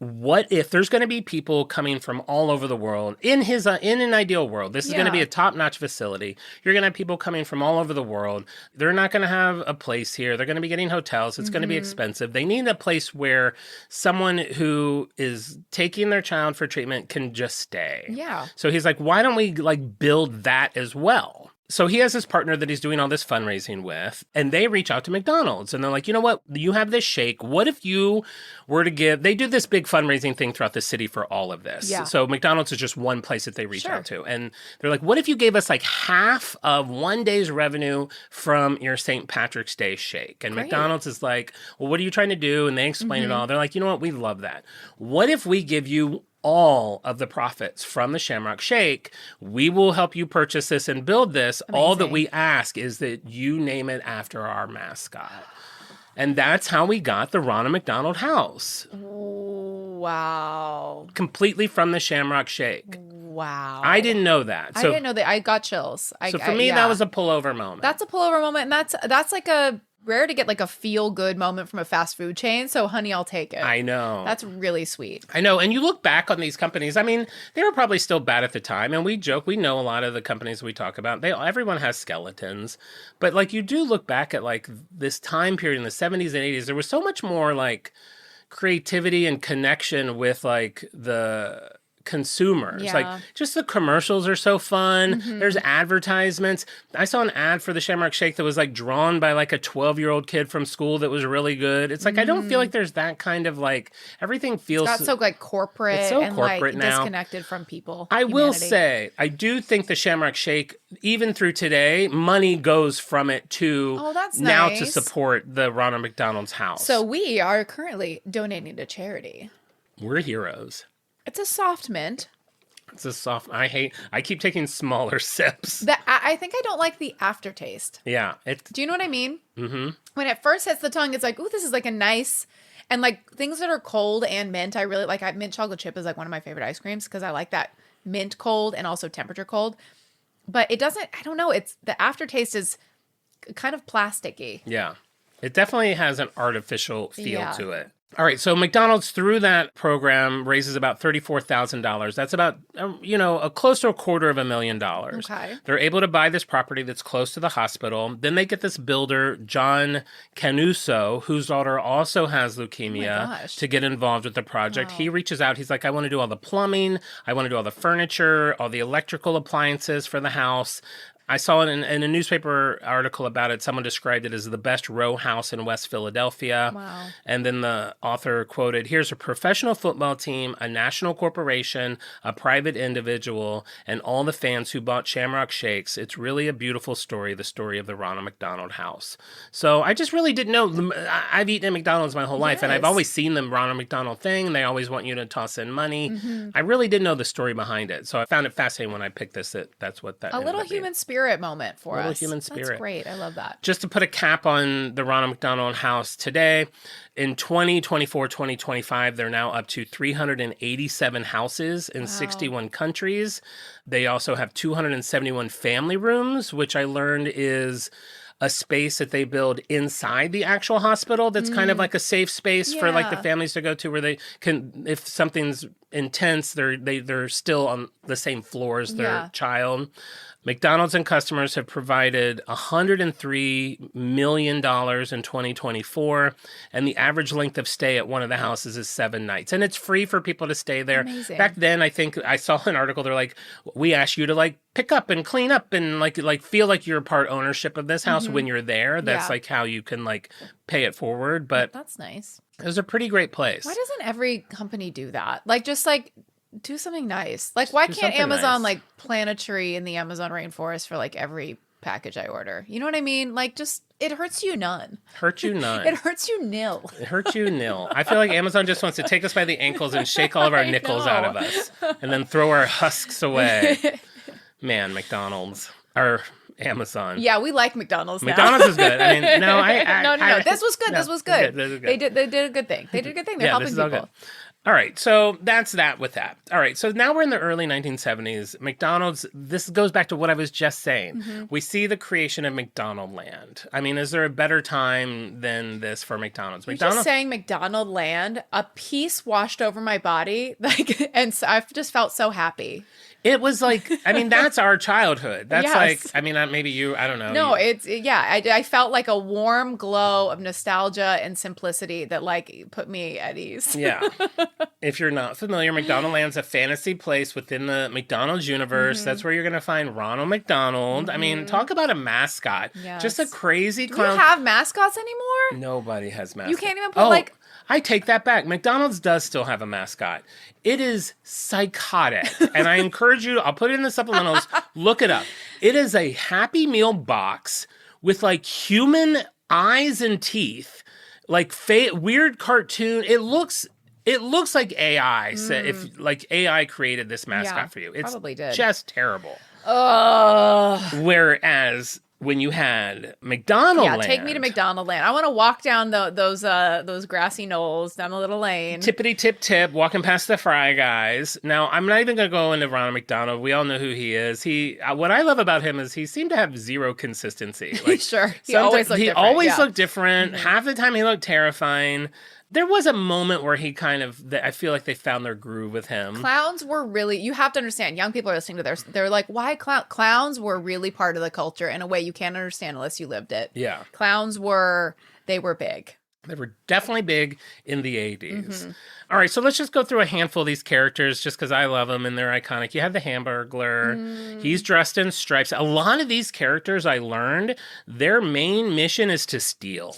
what if there's going to be people coming from all over the world in an ideal world? This is going to be a top-notch facility. You're going to have people coming from all over the world. They're not going to have a place here. They're going to be getting hotels. It's going to be expensive. They need a place where someone who is taking their child for treatment can just stay. Yeah. So he's like, why don't we like build that as well? So he has this partner that he's doing all this fundraising with, and they reach out to McDonald's, and they're like, you know what? You have this shake. What if you were to give... They do this big fundraising thing throughout the city for all of this. Yeah. So McDonald's is just one place that they reach out to. And they're like, what if you gave us like half of one day's revenue from your St. Patrick's Day shake? And McDonald's is like, well, what are you trying to do? And they explain it all. They're like, you know what? We love that. What if we give you all of the profits from the Shamrock Shake? We will help you purchase this and build this. Amazing. All that we ask is that you name it after our mascot. And that's how we got the Ronald McDonald House. Wow. Completely from the Shamrock Shake. Wow. I didn't know that. I didn't know that. I got chills. So for me, that was a pullover moment. That's a pullover moment. And that's like a rare to get like a feel good moment from a fast food chain. So honey, I'll take it. I know. That's really sweet. I know. And you look back on these companies, I mean, they were probably still bad at the time. And we joke, we know a lot of the companies we talk about, everyone has skeletons. But like you do look back at like this time period in the 70s and 80s, there was so much more like creativity and connection with like the consumers. Yeah. Like just the commercials are so fun. There's advertisements. I saw an ad for the Shamrock Shake that was like drawn by like a 12-year-old kid from school that was really good. It's like I don't feel like there's that kind of like everything feels It's got so like corporate, it's so and corporate like now. Disconnected from people. I will humanity. say, I do think the Shamrock Shake, even through today, money goes from it to that's now to nice. support the Ronald McDonald's House. So we are currently donating to charity. We're heroes. It's a soft mint. It's a soft. I keep taking smaller sips. I think I don't like the aftertaste. Yeah. Do you know what I mean? Mm-hmm. When it first hits the tongue, it's like, ooh, this is like a nice, and like things that are cold and mint, I really like. Mint chocolate chip is like one of my favorite ice creams because I like that mint cold and also temperature cold. But it doesn't, I don't know. It's the aftertaste is kind of plasticky. Yeah. It definitely has an artificial feel to it. All right, so McDonald's through that program raises about $34,000. That's about, close to $250,000. Okay. They're able to buy this property that's close to the hospital. Then they get this builder, John Canuso, whose daughter also has leukemia, to get involved with the project. Wow. He reaches out. He's like, I want to do all the plumbing. I want to do all the furniture, all the electrical appliances for the house. I saw it in a newspaper article about it. Someone described it as the best row house in West Philadelphia. Wow. And then the author quoted, here's a professional football team, a national corporation, a private individual, and all the fans who bought Shamrock Shakes. It's really a beautiful story, the story of the Ronald McDonald House. So I just really didn't know. I've eaten at McDonald's my whole life, and I've always seen the Ronald McDonald thing, and they always want you to toss in money. Mm-hmm. I really didn't know the story behind it. So I found it fascinating when I picked this, that's what that A little human spirit moment for us. Human spirit. That's great. I love that. Just to put a cap on the Ronald McDonald House today, in 2024, 2025, they're now up to 387 houses in 61 countries. They also have 271 family rooms, which I learned is a space that they build inside the actual hospital that's kind of like a safe space for like the families to go to where they can, if something's intense, they're still on the same floor as their child. McDonald's and customers have provided $103 million in 2024, and the average length of stay at one of the houses is 7 nights. And it's free for people to stay there. Amazing. Back then, I think I saw an article, they're like, we ask you to like pick up and clean up and like feel like you're part ownership of this house when you're there. That's like how you can like pay it forward. But that's nice. It was a pretty great place. Why doesn't every company do that? Like, just like do something nice. Like, why can't Amazon like plant a tree in the Amazon rainforest for like every package I order? You know what I mean? Like, just it hurts you none. Hurt you none. It hurts you nil. It hurts you nil. I feel like Amazon just wants to take us by the ankles and shake all of our nickels out of us and then throw our husks away. Man, McDonald's or Amazon. Yeah, we like McDonald's now. McDonald's is good. I mean, no, no. This was good. No, this was good. This is good. They did a good thing. They did a good thing. They're helping this is all people. good. All right, so that's that with that. All right, so now we're in the early 1970s. McDonald's, this goes back to what I was just saying. We see the creation of McDonald Land. I mean, is there a better time than this for McDonald's? You're just saying McDonald Land, a peace washed over my body, like, and so I've just felt so happy. It was like, I mean, that's our childhood. That's Yes. like, I mean, maybe you, I don't know. No, I felt like a warm glow of nostalgia and simplicity that like put me at ease. Yeah. If you're not familiar, McDonald Land's a fantasy place within the McDonald's universe. That's where you're going to find Ronald McDonald. I mean, talk about a mascot. Yes. Just a crazy Do clown. we have mascots anymore? Nobody has mascots. You can't even put like... I take that back. McDonald's does still have a mascot. It is psychotic. And I encourage you, I'll put it in the supplementals, look it up. It is a Happy Meal box with like human eyes and teeth, like weird cartoon. It looks like AI. If like AI created this mascot for you. It's probably did. Just terrible. Ugh. Whereas when you had McDonald Land. Take me to McDonald Land. I want to walk down those grassy knolls down the little lane. Tippity tip tip, walking past the Fry Guys. Now, I'm not even going to go into Ronald McDonald. We all know who he is. What I love about him is he seemed to have zero consistency. Like, sure. He always looked different. Half the time he looked terrifying. There was a moment where he I feel like they found their groove with him. Clowns were really, you have to understand, young people are listening to this. They're like, why clowns were really part of the culture in a way you can't understand unless you lived it. Yeah. Clowns were big. They were definitely big in the 80s. All right, so let's just go through a handful of these characters just because I love them and they're iconic. You have the Hamburglar. He's dressed in stripes. A lot of these characters, I learned, their main mission is to steal.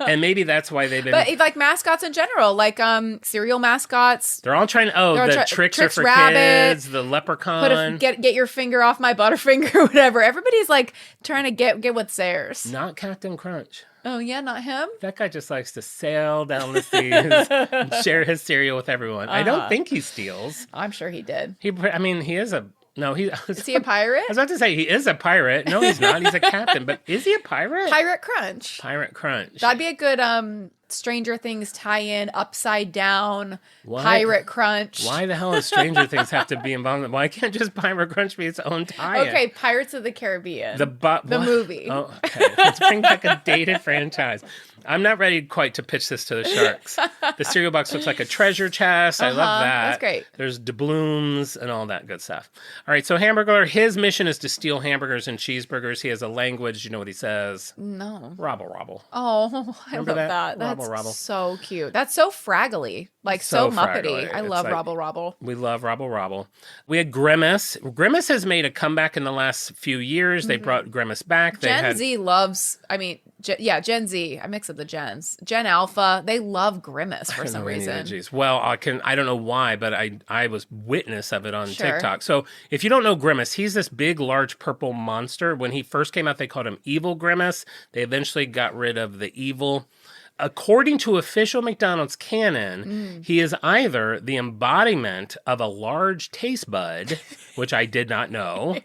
And maybe that's why they've been... But like mascots in general, like cereal mascots. They're all trying to... the tricks are for Rabbit, kids, the leprechaun. Get your finger off my Butterfinger, whatever. Everybody's like trying to get what's theirs. Not Captain Crunch. Oh, yeah, not him? That guy just likes to sail down the seas and share his cereal with everyone. I don't think he steals. I'm sure he did. He is a... No, Is he a pirate? I was about to say, he is a pirate. No, he's not. He's a captain. But is he a pirate? Pirate Crunch. Pirate Crunch. That'd be a good Stranger Things tie-in, upside down, Pirate Crunch. Why the hell does Stranger Things have to be involved? Why can't just Pirate Crunch be its own tie-in? Okay, Pirates of the Caribbean. The movie. Oh, okay. Let's bring back a dated franchise. I'm not ready quite to pitch this to the sharks. The cereal box looks like a treasure chest. I love that. That's great. There's doubloons and all that good stuff. All right, so Hamburglar, his mission is to steal hamburgers and cheeseburgers. He has a language. You know what he says? No. Robble, robble. Oh, I love that. That's so cute. That's so fraggly. Like so Muppety. Fraggly. I love Robble Robble. We love Robble Robble. We had Grimace. Grimace has made a comeback in the last few years. They brought Grimace back. Gen Z loves, Gen Z. I mix up the gens. Gen Alpha, they love Grimace for some reason. Well, I don't know why, but I was witness of it on TikTok. So if you don't know Grimace, he's this big, large purple monster. When he first came out, they called him Evil Grimace. They eventually got rid of the evil. According to official McDonald's canon, he is either the embodiment of a large taste bud, which I did not know,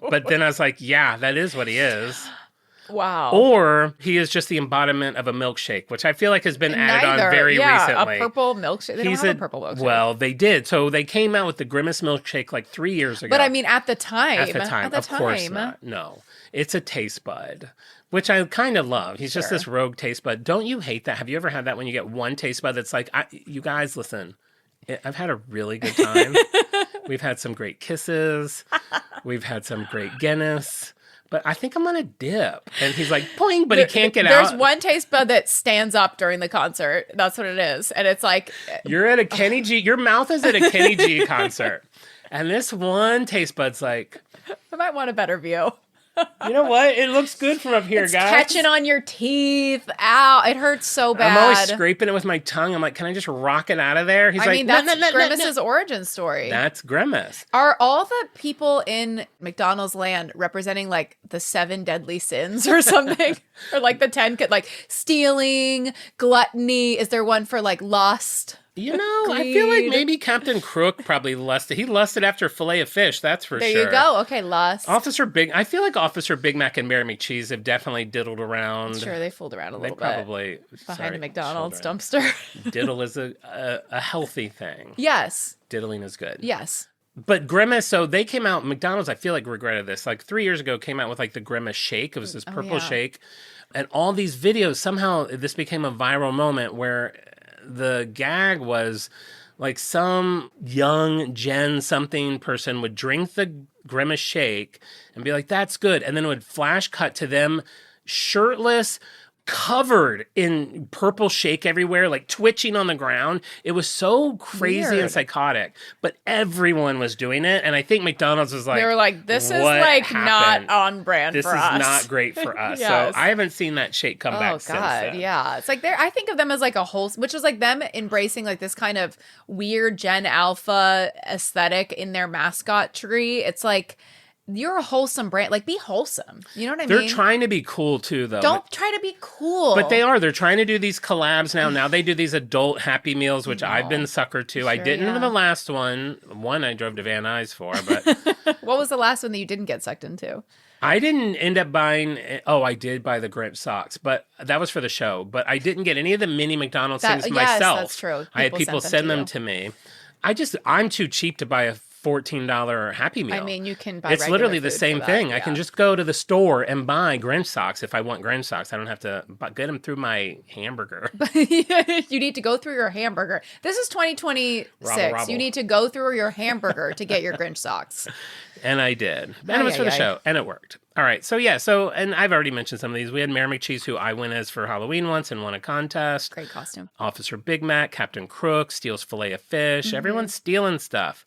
but then I was like, yeah, that is what he is. Wow. Or he is just the embodiment of a milkshake, which I feel like has been added on very recently. A purple milkshake. They don't have a purple milkshake. Well, they did. So they came out with the Grimace milkshake like 3 years ago. But I mean, at the time. Of course not. No. It's a taste bud, which I kind of love. He's just this rogue taste bud. Don't you hate that? Have you ever had that when you get one taste bud that's like, you guys, listen, I've had a really good time. We've had some great kisses. We've had some great Guinness. But I think I'm going to dip. And he's like, boing, but he can't get out. There's one taste bud that stands up during the concert. That's what it is. And it's like... You're at a Kenny G... Your mouth is at a Kenny G concert. And this one taste bud's like... I might want a better view. You know what? It looks good from up here, guys. Catching on your teeth. Ow. It hurts so bad. I'm always scraping it with my tongue. I'm like, can I just rock it out of there? He's like, that's Grimace's origin story. That's Grimace. Are all the people in McDonald's Land representing like the 7 deadly sins or something? Or like the 10, like stealing, gluttony? Is there one for like lust? I feel like maybe Captain Crook probably lusted. He lusted after filet of fish, that's for There sure. you go. Okay, lust. I feel like Officer Big Mac and Mary McCheese have definitely diddled around. Sure, they fooled around a little Probably bit. Behind a McDonald's dumpster. Diddle is a healthy thing. Yes. Diddling is good. Yes. But Grimace, so they came out, McDonald's, I feel like regretted this. Like 3 years ago, came out with like the Grimace shake. It was this purple shake. And all these videos, somehow this became a viral moment where the gag was like some young Gen something person would drink the Grimace shake and be like, that's good. And then it would flash cut to them shirtless, covered in purple shake everywhere, like twitching on the ground. It was so crazy and psychotic, but everyone was doing it. And I think McDonald's was like, they were like, this is like not on brand for us. This is not great for us. Yes. So I haven't seen that shake come back since then. Yeah. It's like I think of them as like a whole, which is like them embracing like this kind of weird Gen Alpha aesthetic in their mascot tree. It's like, you're a wholesome brand. Like, be wholesome. You know what I mean? They're trying to be cool, too, though. Don't try to be cool. But they are. They're trying to do these collabs now. Now they do these adult Happy Meals, which I've been sucker to. Sure, I didn't in the last one. One I drove to Van Nuys for, but... What was the last one that you didn't get sucked into? I didn't end up buying... Oh, I did buy the Grinch socks, but that was for the show. But I didn't get any of the mini McDonald's things myself. That's true. I had people send them to me. I'm too cheap to buy a $14 Happy Meal. I mean, you can buy It's literally the food same for that, thing. I can just go to the store and buy Grinch socks if I want Grinch socks. I don't have to get them through my hamburger. You need to go through your hamburger. This is 2026. Robble. You need to go through your hamburger to get your Grinch socks. And I did. And it was for the show. And it worked. All right. So, and I've already mentioned some of these. We had Mary McCheese, who I went as for Halloween once and won a contest. Great costume. Officer Big Mac, Captain Crook, steals filet of fish. Everyone's stealing stuff.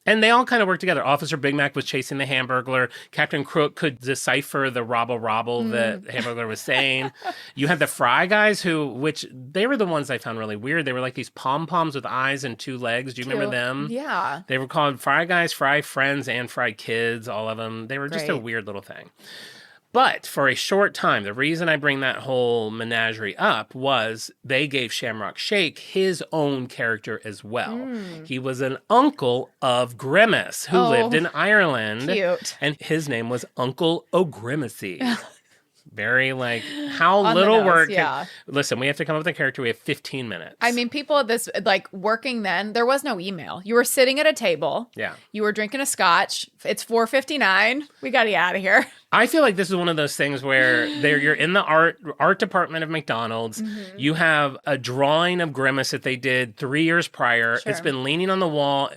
And they all kind of work together. Officer Big Mac was chasing the Hamburglar. Captain Crook could decipher the robble that the Hamburglar was saying. You had the Fry Guys, which they were the ones I found really weird. They were like these pom-poms with eyes and two legs. Do you remember them? Yeah. They were called Fry Guys, Fry Friends, and Fry Kids, all of them. They were just a weird little thing. But for a short time, the reason I bring that whole menagerie up was they gave Shamrock Shake his own character as well. He was an uncle of Grimace who lived in Ireland. Cute. And his name was Uncle O'Grimacy. Very like how On little the nose, work. yeah. Listen, we have to come up with a character. We have 15 minutes. I mean, people at this, like working then, there was no email. You were sitting at a table. Yeah. You were drinking a scotch. It's 4:59. We got to get out of here. I feel like this is one of those things where you're in the art department of McDonald's. You have a drawing of Grimace that they did 3 years prior. Sure. It's been leaning on the wall.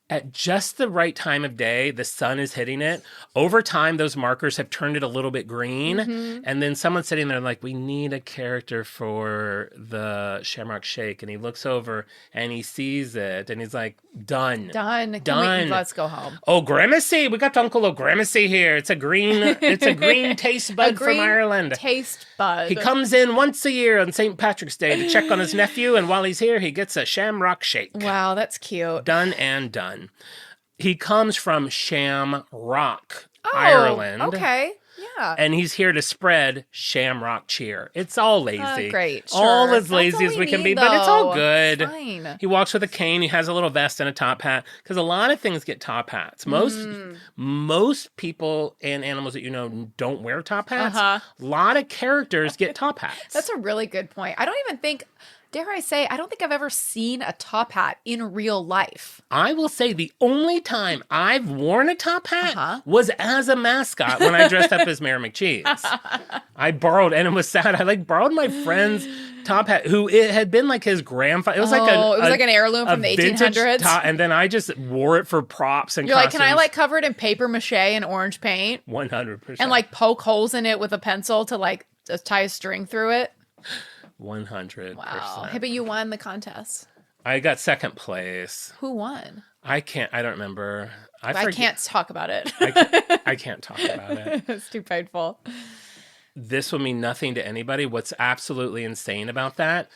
At just the right time of day, the sun is hitting it. Over time, those markers have turned it a little bit green. And then someone's sitting there like, we need a character for the Shamrock Shake. And he looks over and he sees it. And he's like, done. Done. Let's go home. Oh, Grimacy. We got Uncle O'Grimacy here. It's a green taste bud from Ireland. Taste bud. He comes in once a year on St. Patrick's Day to check on his nephew. And while he's here, he gets a Shamrock Shake. Wow, that's cute. Done and done. He comes from Shamrock, Ireland. Okay. Yeah. And he's here to spread Shamrock cheer. It's all lazy. Great. Sure. All as That's lazy all as we we can need, be, but it's all though. good. It's fine. He walks with a cane. He has a little vest and a top hat because a lot of things get top hats. Most people and animals that you know don't wear top hats. A lot of characters get top hats. That's a really good point. I don't even think, dare I say, I don't think I've ever seen a top hat in real life. I will say the only time I've worn a top hat was as a mascot when I dressed up as Mayor McCheese. I borrowed, and it was sad, I borrowed my friend's top hat, who it had been like his grandfather. It was like an heirloom from the 1800s. And then I just wore it for props and You're costumes. like, can I cover it in paper mache and orange paint? 100%. And poke holes in it with a pencil to just tie a string through it? 100%. Wow. Hey, but you won the contest. I got second place. Who won? I don't remember. I can't talk about it. I can't talk about it. It's too painful. This will mean nothing to anybody. What's absolutely insane about that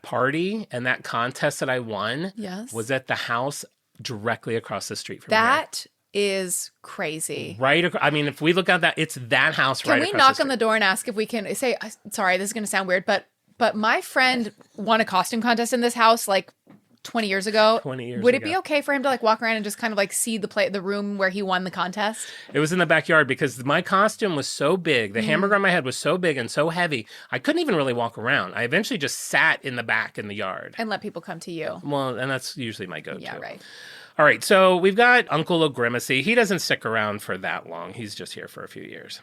party and that contest that I won was at the house directly across the street from here. That is crazy. Right. I mean, if we look at that, it's that house right across the street. Can we knock on the door and ask if we can say, sorry, this is going to sound weird, but my friend won a costume contest in this house 20 years ago. 20 years Would it ago. be okay for him to like walk around and just kind of like see the room where he won the contest? It was in the backyard because my costume was so big. The hamburger on my head was so big and so heavy. I couldn't even really walk around. I eventually just sat in the back in the yard. And let people come to you. Well, and that's usually my go-to. Yeah, right. All right, so we've got Uncle O'Grimacy. He doesn't stick around for that long. He's just here for a few years.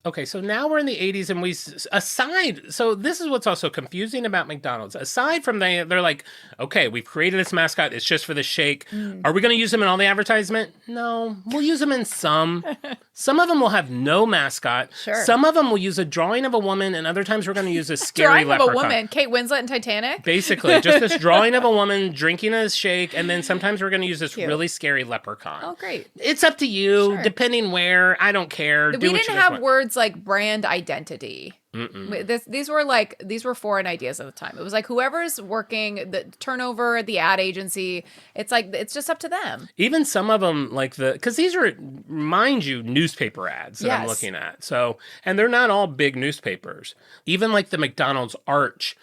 Okay, so now we're in the 80s and so this is what's also confusing about McDonald's. Aside from they're like, okay, we've created this mascot. It's just for the shake. Are we going to use them in all the advertisement? No, we'll use them in some. Some of them will have no mascot. Sure. Some of them will use a drawing of a woman, and other times we're going to use a scary Drawing leprechaun. of a woman. Kate Winslet in Titanic? Basically, just this drawing of a woman drinking a shake, and then sometimes we're going to use this really scary leprechaun. Oh, great. It's up to you, Sure. depending where. I don't care. We Do what didn't you guys have want. words like brand identity. These were foreign ideas at the time. It was like whoever's working the turnover, the ad agency, it's just up to them. Even some of them, because these are, mind you, newspaper ads that I'm Yes. looking at. So, and they're not all big newspapers. Even like the McDonald's arch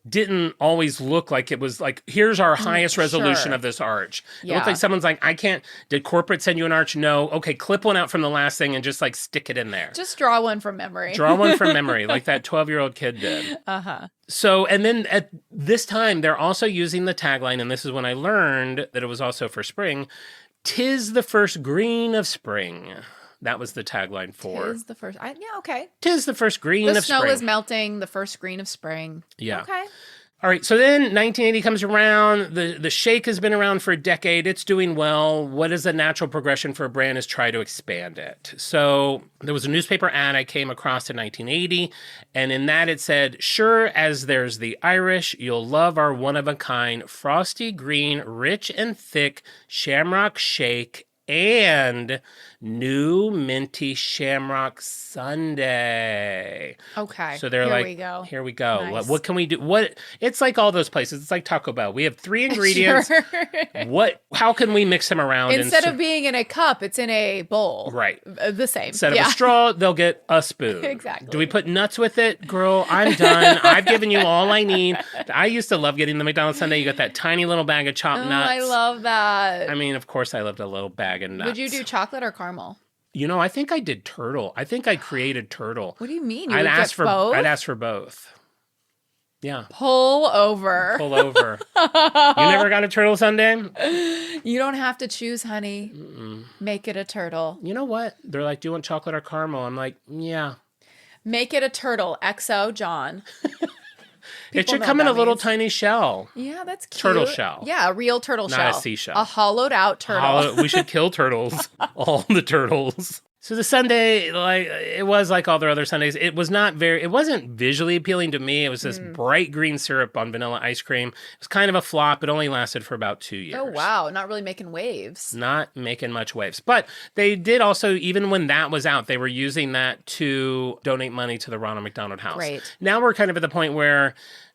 didn't always look like it was like, here's our highest resolution sure. of this arch. It Yeah. looked like someone's like, did corporate send you an arch? No. Okay, clip one out from the last thing and just like stick it in there. Just draw one from memory. Draw one from memory, like that 12-year-old kid did. Uh-huh. So, and then at this time, they're also using the tagline, and this is when I learned that it was also for spring, 'tis the first green of spring. That was the tagline for. Tis the first. Okay. 'Tis the first green The of snow spring. is melting. The first green of spring. Yeah. Okay. All right, so then 1980 comes around. The shake has been around for a decade. It's doing well. What is the natural progression for a brand is try to expand it. So there was a newspaper ad I came across in 1980, and in that it said, sure as there's the Irish, you'll love our one-of-a-kind, frosty green, rich and thick Shamrock shake and new minty Shamrock sundae. Okay. So they're Here we go. here we go. Nice. What can we do? It's like all those places. It's like Taco Bell. We have 3 ingredients. Sure. How can we mix them around? Instead of being in a cup, it's in a bowl. Right. The same. Instead of a straw, they'll get a spoon. Exactly. Do we put nuts with it? Girl, I'm done. I've given you all I need. I used to love getting the McDonald's sundae. You got that tiny little bag of chopped nuts. I love that. I mean, of course I loved a little bag of nuts. Would you do chocolate or caramel? I think I did turtle. I think I created turtle. What do you mean? You I'd would ask get for both? I'd ask for both. Yeah. Pull over. Pull over. You never got a turtle sundae? You don't have to choose, honey. Make it a turtle. You know what? They're like, do you want chocolate or caramel? I'm like, yeah. Make it a turtle. XO John. It People should know come what in a that little means. tiny shell. Yeah, that's cute. Turtle shell. Yeah, a real turtle Not shell. a seashell. A hollowed out turtle. We should kill turtles. All the turtles. So the sundae, it was like all their other sundaes. It wasn't visually appealing to me. It was this bright green syrup on vanilla ice cream. It was kind of a flop. It only lasted for about 2 years. Oh, wow. Not really making waves. Not making much waves. But they did also, even when that was out, they were using that to donate money to the Ronald McDonald House. Great. Now we're kind of at the point where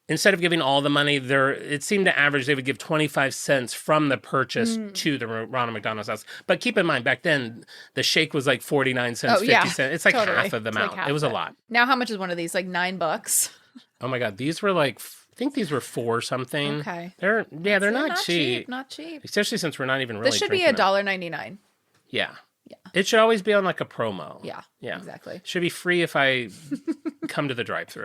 instead of giving all the money, it seemed to average they would give 25 cents from the purchase to the Ronald McDonald's House. But keep in mind, back then, the shake was like 49 cents, 50 cents. It's like totally. half of the It's like amount. half It was of a lot. Now, how much is one of these? Like $9? Oh my God. These were like, I think these were 4 something. Okay. They're not not cheap. Not cheap. Especially since we're not even really This should be drinking them. $1.99. Yeah. It should always be on like a promo. Yeah. Yeah. Exactly. Should be free if I come to the drive-thru.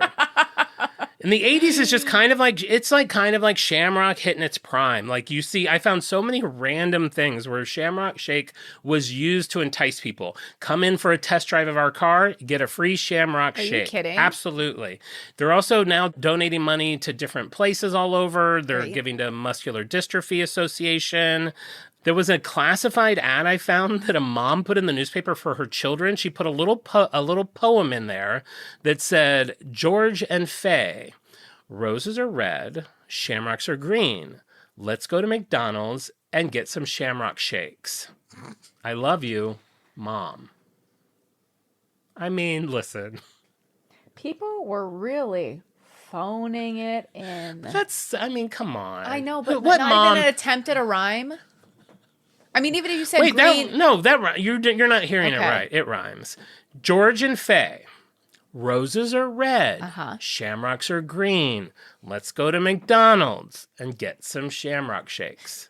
In the 80s, it's just kind of like Shamrock hitting its prime. Like you see, I found so many random things where Shamrock Shake was used to entice people. Come in for a test drive of our car, get a free Shamrock Shake. Are you kidding? Absolutely. They're also now donating money to different places all over. They're giving to Muscular Dystrophy Association. There was a classified ad I found that a mom put in the newspaper for her children. She put a little poem in there that said, George and Faye, roses are red, shamrocks are green. Let's go to McDonald's and get some Shamrock Shakes. I love you, Mom. I mean, listen. People were really phoning it in. Come on. I know, but what not mom? even an attempt at a rhyme? I mean, even if you said Wait, green. that you're not hearing it Okay. right. It rhymes. George and Faye, Roses are red. Shamrocks are green. Let's go to McDonald's and get some Shamrock shakes.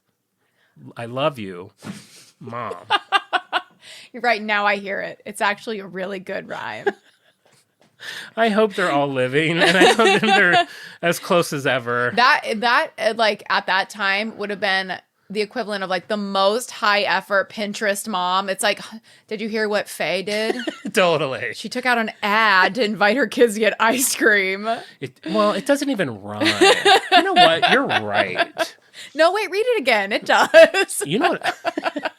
I love you, Mom. You're right. Now I hear it. It's actually a really good rhyme. I hope they're all living, and I hope they're as close as ever. That like at that time would have been the equivalent of like the most high effort Pinterest mom. It's like, did you hear what Faye did? Totally. She took out an ad to invite her kids to get ice cream. It doesn't even rhyme. You know what? You're right. No, wait, read it again. It does. You know what?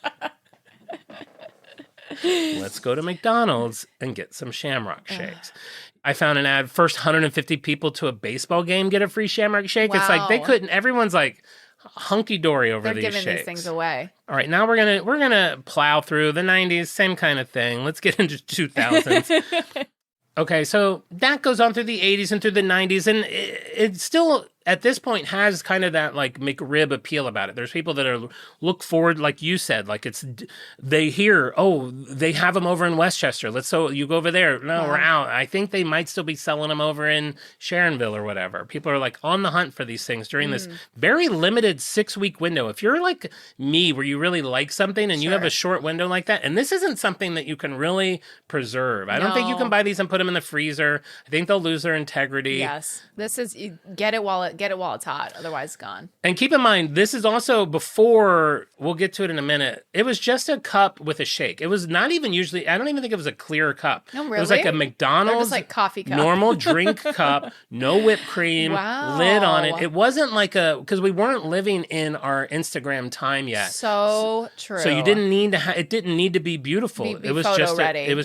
Let's go to McDonald's and get some Shamrock shakes. I found an ad, first 150 people to a baseball game get a free Shamrock shake. Wow. It's like they couldn't, everyone's like hunky-dory over these shakes. They're giving these things away. All right, now we're gonna plow through the 90s, same kind of thing. Let's get into 2000s. Okay, so that goes on through the 80s and through the 90s, and it still, at this point, has kind of that, like, McRib appeal about it. There's people that are look forward, like you said, like they hear, oh, they have them over in Westchester. So you go over there. No, we're out. I think they might still be selling them over in Sharonville or whatever. People are, like, on the hunt for these things during this very limited 6-week window. If you're like me, where you really like something and you have a short window like that, and this isn't something that you can really preserve. I don't think you can buy these and put them in the freezer. I think they'll lose their integrity. Yes. This is, get it while it's hot. Otherwise, it's gone. And keep in mind, this is also before, we'll get to it in a minute. It was just a cup with a shake. It was not even usually, I don't even think it was a clear cup. No, really? It was like a McDonald's just like coffee cup. Normal drink cup, no whipped cream, lid on it. It wasn't like because we weren't living in our Instagram time yet. So true. So you didn't need to, it didn't need to be beautiful. It was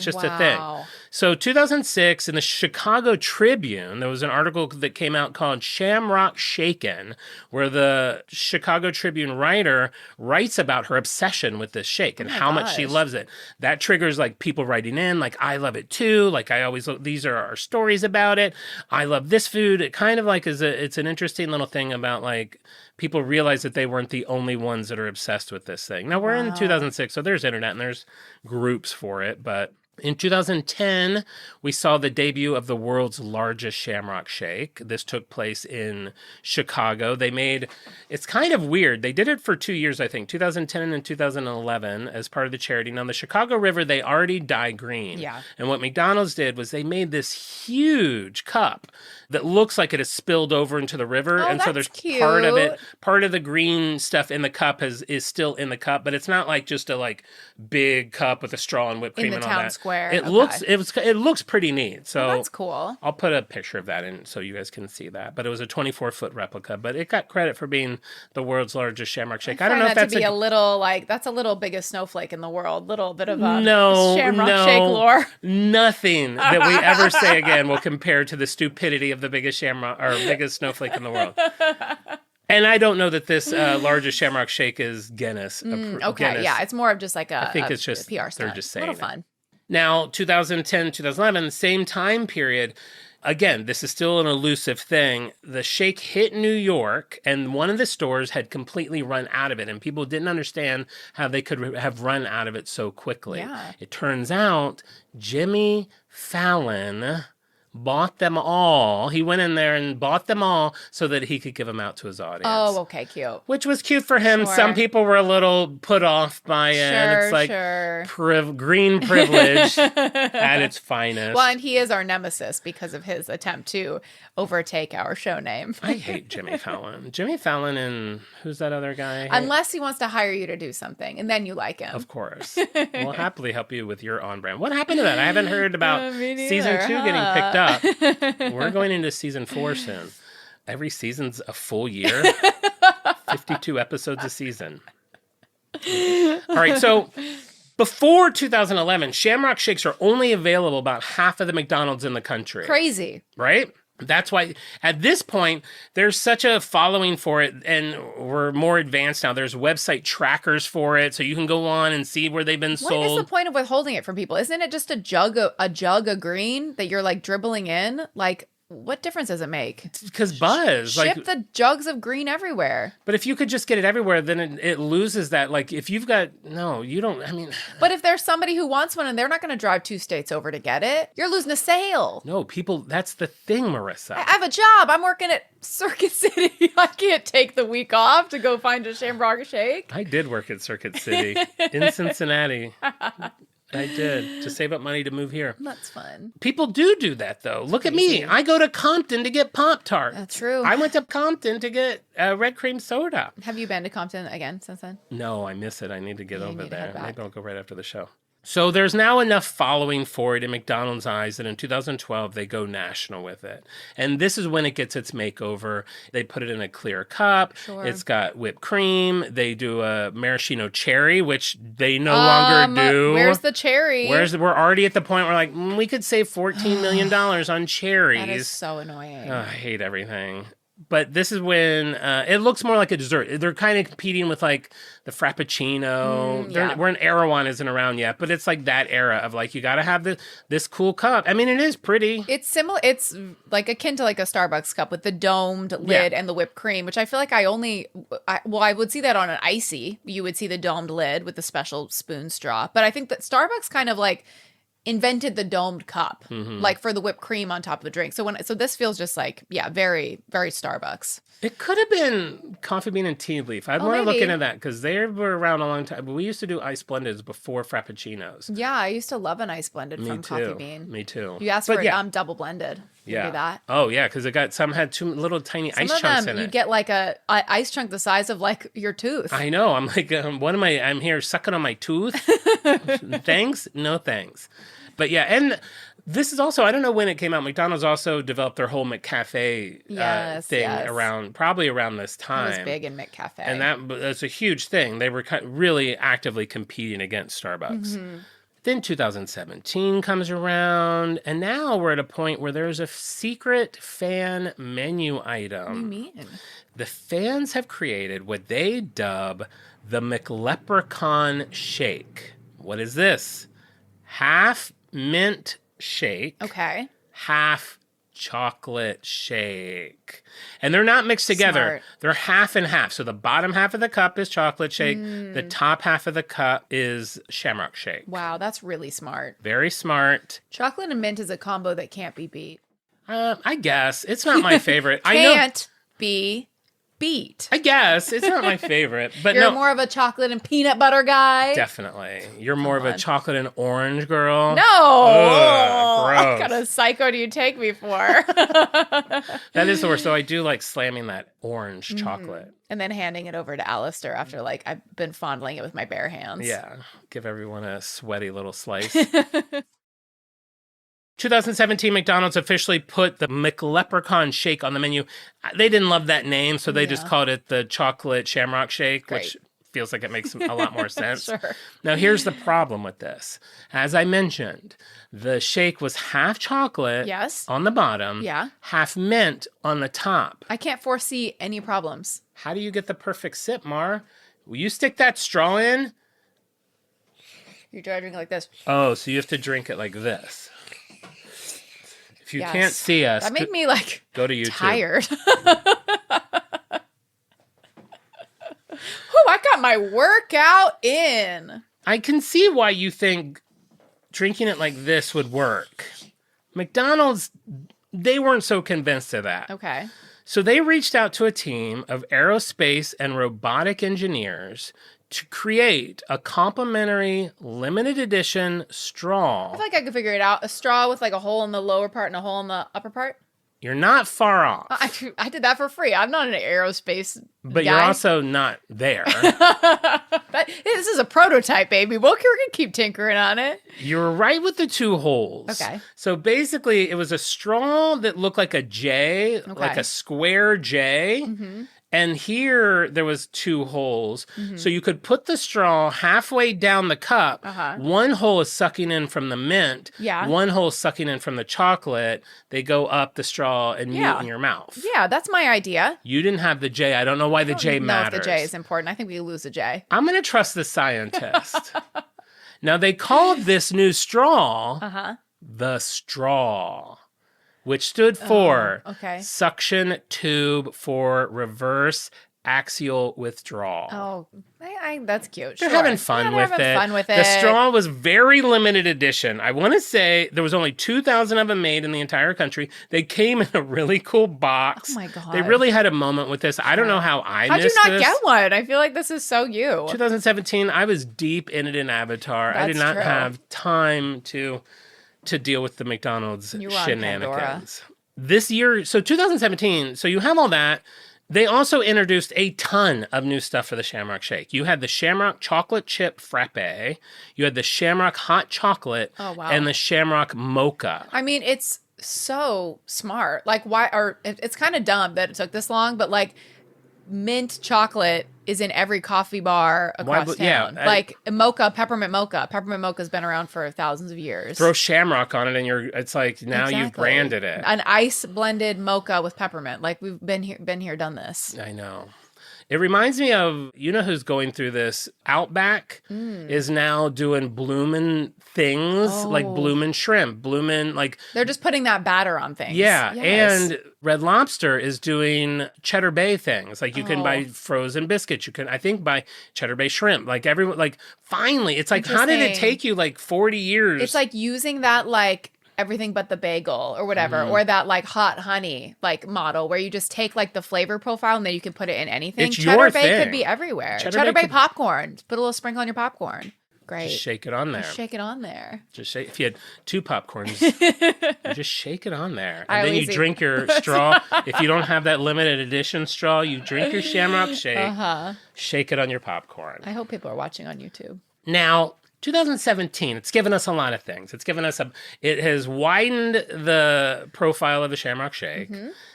just a thing. So 2006, in the Chicago Tribune, there was an article that came out called Shamrock Shaken, where the Chicago Tribune writer writes about her obsession with this shake and how much she loves it. That triggers like people writing in, like, I love it too. Like, I always, these are our stories about it. I love this food. It kind of like it's an interesting little thing about like, people realize that they weren't the only ones that are obsessed with this thing. Now, we're in 2006, so there's internet and there's groups for it, but in 2010, we saw the debut of the world's largest Shamrock shake. This took place in Chicago. It's kind of weird. They did it for 2 years, I think, 2010 and 2011 as part of the charity. Now, the Chicago River, they already dye green. Yeah. And what McDonald's did was they made this huge cup that looks like it has spilled over into the river. Oh, and so there's cute. part of the green stuff in the cup is still in the cup, but it's not like just a like big cup with a straw and whipped cream and all that. Square. It looks pretty neat. So that's cool. I'll put a picture of that in so you guys can see that. But it was a 24-foot replica, but it got credit for being the world's largest Shamrock shake. I don't know if that's a little like that's a little biggest snowflake in the world. Little bit of a Shamrock shake lore. Nothing that we ever say again will compare to the stupidity of the biggest shamrock or biggest snowflake in the world. And I don't know that this largest Shamrock shake is Guinness. Okay, Guinness. Yeah, it's more of just like I think it's just PR stuff. They're just saying a little fun. Now, 2010, 2011, same time period. Again, this is still an elusive thing. The shake hit New York, and one of the stores had completely run out of it, and people didn't understand how they could have run out of it so quickly. Yeah. It turns out Jimmy Fallon bought them all. He went in there and bought them all so that he could give them out to his audience. Oh, okay, cute. Which was cute for him. Sure. Some people were a little put off by it. It's like green privilege at its finest. Well, and he is our nemesis because of his attempt to overtake our show name. I hate Jimmy Fallon. Jimmy Fallon and who's that other guy? Unless he wants to hire you to do something, and then you like him. Of course. We'll happily help you with your on-brand. What happened to that? I haven't heard about season 2 getting picked up. We're going into season 4 soon. Every season's a full year. 52 episodes a season. All right, so before 2011, Shamrock shakes are only available about half of the McDonald's in the country. Crazy. Right? That's why at this point, there's such a following for it, and we're more advanced now. There's website trackers for it, so you can go on and see where they've been sold. What is the point of withholding it from people? Isn't it just a jug of green that you're like dribbling in? Like, what difference does it make? Because buzz. Ship the jugs of green everywhere. But if you could just get it everywhere, then it loses that. Like, if you've got, no, you don't, I mean. But if there's somebody who wants one and they're not going to drive 2 states over to get it, you're losing a sale. No, people, that's the thing, Marissa. I have a job. I'm working at Circuit City. I can't take the week off to go find a Shamrock shake. I did work at Circuit City in Cincinnati. I did, to save up money to move here. That's fun. People do that, though. Look at me. I go to Compton to get Pop-Tarts. That's true. I went to Compton to get red cream soda. Have you been to Compton again since then? No, I miss it. I need to get over there. Maybe I'll go right after the show. So there's now enough following for it in McDonald's eyes that in 2012 they go national with it. And this is when it gets its makeover. They put it in a clear cup. Sure. It's got whipped cream. They do a maraschino cherry, which they no longer do. Where's the cherry? We're already at the point where we could save $14 million on cherries. That is so annoying. I hate everything. But this is when it looks more like a dessert. They're kind of competing with like the Frappuccino. We're in Erewhon isn't around yet, but it's like that era of like you got to have this cool cup. I mean, it is pretty. It's similar. It's like akin to like a Starbucks cup with the domed lid and the whipped cream, which I feel like I would see that on an icy. You would see the domed lid with the special spoon straw. But I think that Starbucks kind of like invented the domed cup, like for the whipped cream on top of the drink. So this feels just like, very, very Starbucks. It could have been Coffee Bean and Tea Leaf. I'd want to look into that because they were around a long time. But we used to do ice blendeds before Frappuccinos. Yeah, I used to love an ice blended from Coffee Bean. Me too. You asked for it double blended. You do that. Oh yeah, because some had 2 little tiny ice chunks in it. You get like a ice chunk the size of like your tooth. I know. I'm like, what am I? I'm here sucking on my tooth. Thanks, no thanks. But yeah, and this is also, I don't know when it came out. McDonald's also developed their whole McCafe thing probably around this time. It was big in McCafe. And that's a huge thing. They were really actively competing against Starbucks. Mm-hmm. Then 2017 comes around, and now we're at a point where there's a secret fan menu item. What do you mean? The fans have created what they dub the McLeprechaun Shake. What is this? Half mint shake. Okay. Half chocolate shake. And they're not mixed together. Smart. They're half and half. So the bottom half of the cup is chocolate shake. The top half of the cup is Shamrock shake. Wow, that's really smart. Very smart. Chocolate and mint is a combo that can't be beat. I guess. It's not my favorite. Can't be beat. I guess. It's not my favorite. But You're more of a chocolate and peanut butter guy? Definitely. You're more of a chocolate and orange girl? No! Ugh, gross. What kind of psycho do you take me for? That is the worst. So I do like slamming that orange chocolate. And then handing it over to Alistair after like I've been fondling it with my bare hands. Yeah. Give everyone a sweaty little slice. 2017, McDonald's officially put the McLeprechaun Shake on the menu. They didn't love that name, so they just called it the Chocolate Shamrock Shake, which feels like it makes a lot more sense. Sure. Now, here's the problem with this. As I mentioned, the shake was half chocolate on the bottom, half mint on the top. I can't foresee any problems. How do you get the perfect sip, Mar? Will you stick that straw in? You try drinking like this. Oh, so you have to drink it like this. If you can't see us, that made me like go to YouTube. Tired. I got my workout in. I can see why you think drinking it like this would work. McDonald's, they weren't so convinced of that. Okay. So they reached out to a team of aerospace and robotic engineers to create a complimentary limited edition straw. I feel like I could figure it out. A straw with like a hole in the lower part and a hole in the upper part. You're not far off. I did that for free. I'm not an aerospace But guy. You're also not there. This is a prototype, baby. We're going to keep tinkering on it. You're right with the 2 holes. Okay. So basically, it was a straw that looked like a J, like a square J. Mm-hmm. And here there was 2 holes. Mm-hmm. So you could put the straw halfway down the cup. Uh-huh. One hole is sucking in from the mint. Yeah. One hole is sucking in from the chocolate. They go up the straw and mute in your mouth. Yeah, that's my idea. You didn't have the J. I don't know why the J matters. I don't know if the J is important. I think we lose the J. I'm going to trust the scientist. Now, they called this new straw the straw. which stood for okay. suction tube for reverse axial withdrawal. Oh, that's cute. They're sure. having fun They're with having it. fun with The it. straw was very limited edition. I want to say there was only 2,000 of them made in the entire country. They came in a really cool box. Oh my God. They really had a moment with this. I don't know how I How'd you missed not this. get one? I feel like this is so you. 2017, I was deep in it in Avatar. I did That's not true. have time to deal with the McDonald's You were on shenanigans. This year, so 2017, so you have all that. They also introduced a ton of new stuff for the Shamrock Shake. You had the Shamrock Chocolate Chip Frappe. You had the Shamrock Hot Chocolate. Oh, wow. And the Shamrock Mocha. I mean, it's so smart. Like, why? Or it's kind of dumb that it took this long, but like, mint chocolate is in every coffee bar across town. Like mocha, peppermint mocha. Peppermint mocha's been around for thousands of years. Throw Shamrock on it, and it's like now you've branded it. An ice blended mocha with peppermint. Like we've been here, done this. I know. It reminds me of, you know who's going through this? Outback is now doing bloomin' things, like bloomin' shrimp, bloomin' like... They're just putting that batter on things. Yeah, Yes. and Red Lobster is doing Cheddar Bay things. Like you can buy frozen biscuits. You can, I think, buy Cheddar Bay shrimp. Like everyone, like finally, it's like, how did it take you like 40 years? It's like using that like everything but the bagel or whatever, or that like hot honey like model where you just take like the flavor profile and then you can put it in anything. It's Cheddar your Bay thing. could be everywhere. Cheddar Cheddar Bay Bay popcorn. Put a little sprinkle on your popcorn. Great. Just shake it on there. Just shake it on there. Just shake. If you had 2 popcorns, you just shake it on there. And then you drink your straw. If you don't have that limited edition straw, you drink your Shamrock Shake. Shake it on your popcorn. I hope people are watching on YouTube. Now, 2017, it's given us a lot of things. It has widened the profile of the Shamrock Shake.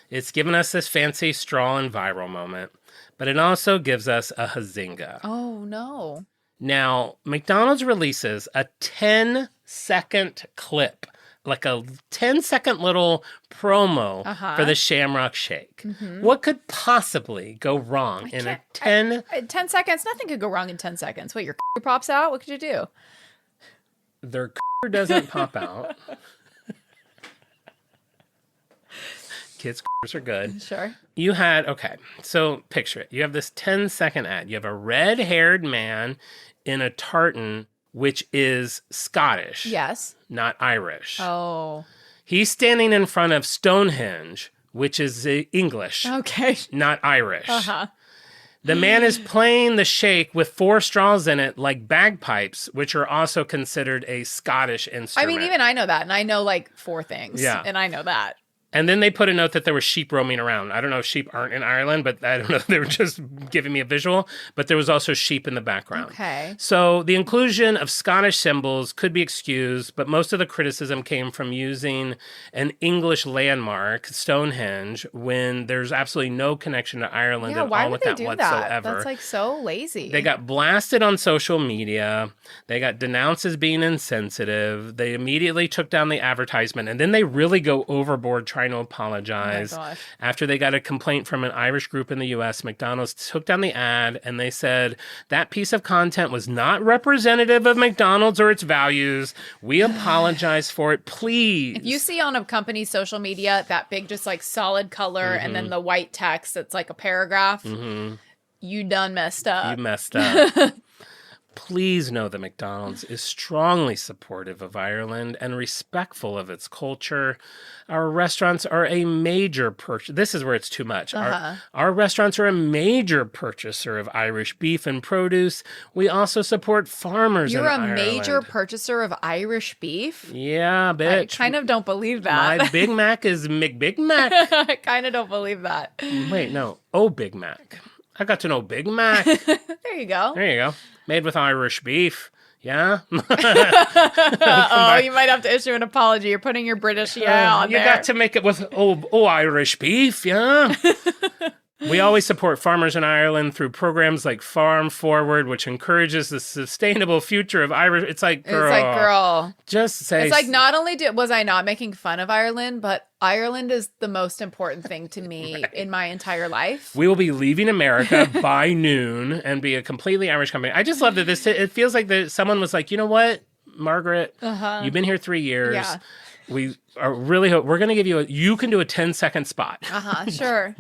It's given us this fancy straw and viral moment, but it also gives us a Hazinga. Oh, no. Now, McDonald's releases a 10-second clip, like a 10-second little promo for the Shamrock Shake. What could possibly go wrong in a 10 seconds? Nothing could go wrong in 10 seconds. What, your pops out? What could you do? Their doesn't pop out. Kids' are good. Sure. You had, okay, so picture it. You have this 10-second ad. You have a red-haired man in a tartan, which is Scottish. Yes. Not Irish. Oh. He's standing in front of Stonehenge, which is English. Okay. Not Irish. The man is playing the shake with 4 straws in it, like bagpipes, which are also considered a Scottish instrument. I mean, even I know that, and I know like 4 things. Yeah. And I know that. And then they put a note that there were sheep roaming around. I don't know if sheep aren't in Ireland, but I don't know. They were just giving me a visual. But there was also sheep in the background. Okay. So the inclusion of Scottish symbols could be excused, but most of the criticism came from using an English landmark, Stonehenge, when there's absolutely no connection to Ireland Yeah, at why all would with they that do whatsoever. that? That's like so lazy. They got blasted on social media. They got denounced as being insensitive. They immediately took down the advertisement, and then they really go overboard trying to apologize. Oh my gosh. After they got a complaint from an Irish group in the U.S., McDonald's took down the ad, and they said that piece of content was not representative of McDonald's or its values. We apologize for it. Please. If you see on a company's social media that big, just like solid color and then the white text that's like a paragraph, you done messed up. You messed up. Please know that McDonald's is strongly supportive of Ireland and respectful of its culture. Our restaurants are a major purchase. This is where it's too much. Our restaurants are a major purchaser of Irish beef and produce. We also support farmers You're in a Ireland. major purchaser of Irish beef? Yeah, bitch. I kind of don't believe that. My Big Mac is McBig Mac. I kind of don't believe that. Wait, no. Oh, Big Mac. I got to know Big Mac. There you go. There you go. Made with Irish beef. Yeah? You might have to issue an apology. You're putting your British on there. You got to make it with Irish beef, yeah? We always support farmers in Ireland through programs like Farm Forward, which encourages the sustainable future of Irish. It's like, girl. Just say. It's like, not only was I not making fun of Ireland, but Ireland is the most important thing to me in my entire life. We will be leaving America by noon and be a completely Irish company. I just love that it feels like that someone was like, you know what, Margaret, you've been here 3 years. Yeah. We are really hope we're going to give you you can do a 10-second spot. Sure.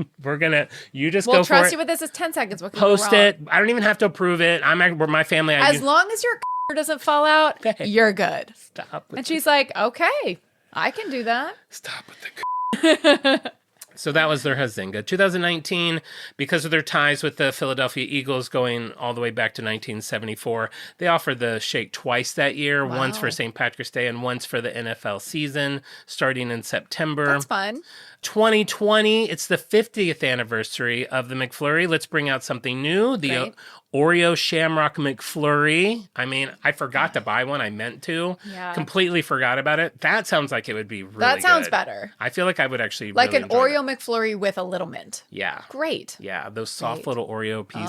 You just We'll go for it. trust you with this. It's 10 seconds. What can Post go wrong? it. I don't even have to approve it. We're my family. As long as your doesn't fall out, Okay. you're good. Stop. And she's like, okay, I can do that. Stop with the So that was their Hazinga. 2019, because of their ties with the Philadelphia Eagles going all the way back to 1974, they offered the shake twice that year, once for St. Patrick's Day and once for the NFL season, starting in September. That's fun. 2020, it's the 50th anniversary of the McFlurry. Let's bring out something new. The Oreo Shamrock McFlurry. I mean, I forgot to buy one. I meant to. Yeah. Completely forgot about it. That sounds like it would be really good. That sounds better. I feel like I would actually Like really an enjoy Oreo McFlurry with a little mint. Yeah. Great. Yeah, those soft little Oreo pieces.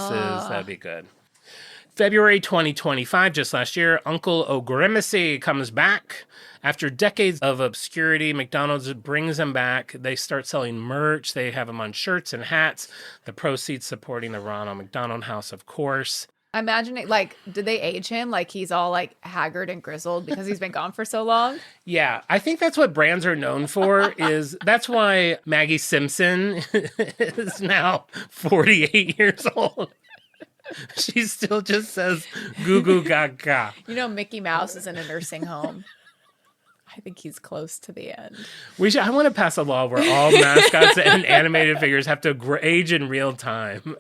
That'd be good. February 2025, just last year, Uncle O'Grimacy comes back. After decades of obscurity, McDonald's brings them back. They start selling merch. They have them on shirts and hats. The proceeds supporting the Ronald McDonald House, of course. I'm imagining, like, did they age him? Like, he's all, like, haggard and grizzled because he's been gone for so long? Yeah, I think that's what brands are known for. That's why Maggie Simpson is now 48 years old. She still just says goo goo gaga. You know, Mickey Mouse is in a nursing home. I think he's close to the end. I want to pass a law where all mascots and animated figures have to age in real time.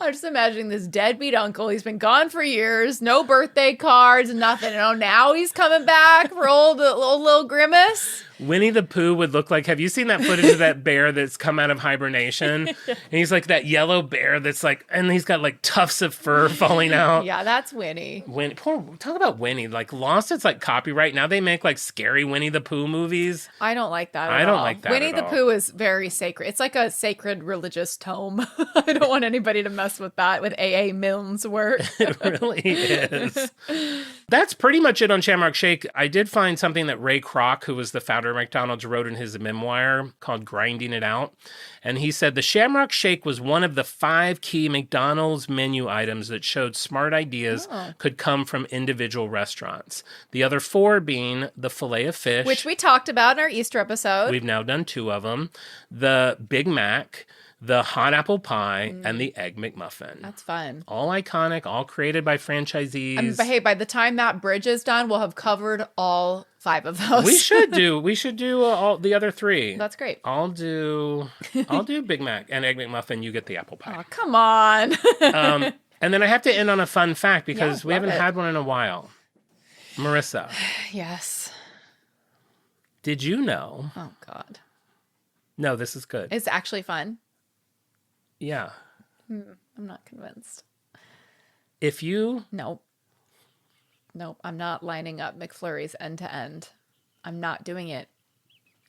I'm just imagining this deadbeat uncle. He's been gone for years. No birthday cards, nothing. And now he's coming back for old little Grimace. Winnie the Pooh would look like, have you seen that footage of that bear that's come out of hibernation? And he's like that yellow bear that's like, and he's got like tufts of fur falling out. Yeah, that's Winnie. Talk about Winnie. Like lost its like copyright. Now they make like scary Winnie the Pooh movies. I don't like that I don't like that Winnie at the all. Pooh is very sacred. It's like a sacred religious tome. I don't want anybody to mess with that, with A.A. Milne's work. It really is. That's pretty much it on Shamrock Shake. I did find something that Ray Kroc, who was the founder of McDonald's, wrote in his memoir called Grinding It Out. And he said the Shamrock Shake was one of the 5 key McDonald's menu items that showed smart ideas could come from individual restaurants. The other 4 being the filet of fish, Which we talked about in our Easter episode. We've now done 2 of them. The Big Mac, the hot apple pie, and the Egg McMuffin. That's fun. All iconic, all created by franchisees. But hey, by the time that bridge is done, we'll have covered all 5 of those. We should do all the other 3. That's great. I'll do Big Mac and Egg McMuffin. You get the apple pie. Oh, come on. And then I have to end on a fun fact because we love haven't it. had one in a while. Marissa, Yes. did you know? Oh, God. No, this is good. It's actually fun. Yeah. I'm not convinced. If you Nope, I'm not lining up McFlurries end to end. I'm not doing it.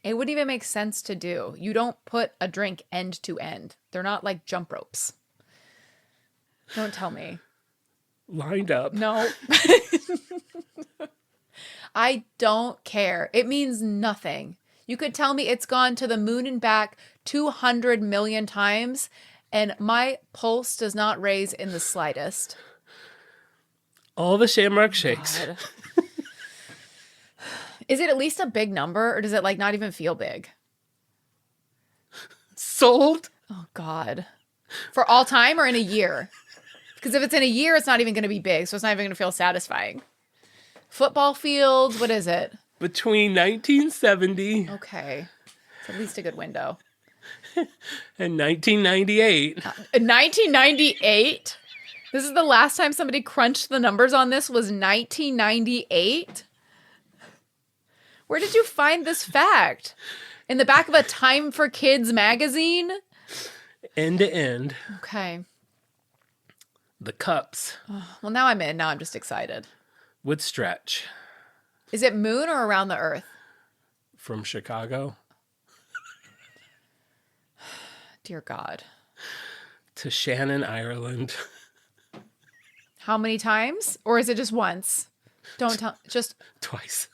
It wouldn't even make sense to do. You don't put a drink end to end. They're not like jump ropes. Don't tell me. lined up, No. I don't care. It means nothing. You could tell me it's gone to the moon and back 200 million times, and my pulse does not raise in the slightest. all the Shamrock Shakes. God. Is it at least a big number, or does it like not even feel big? Sold. Oh, God. For all time or in a year? Because if it's in a year, it's not even going to be big, so it's not even going to feel satisfying. Football field, what is it? Between 1970 Okay. It's at least a good window. and 1998. In 1998? This is the last time somebody crunched the numbers on this was 1998? Where did you find this fact? In the back of a Time for Kids magazine? End to end. Okay. The cups Well, now I'm in. Now I'm just excited. would stretch Is it moon or around the earth? from Chicago Dear God. to Shannon, Ireland. How many times? Or is it just once? Don't tell. Just Twice.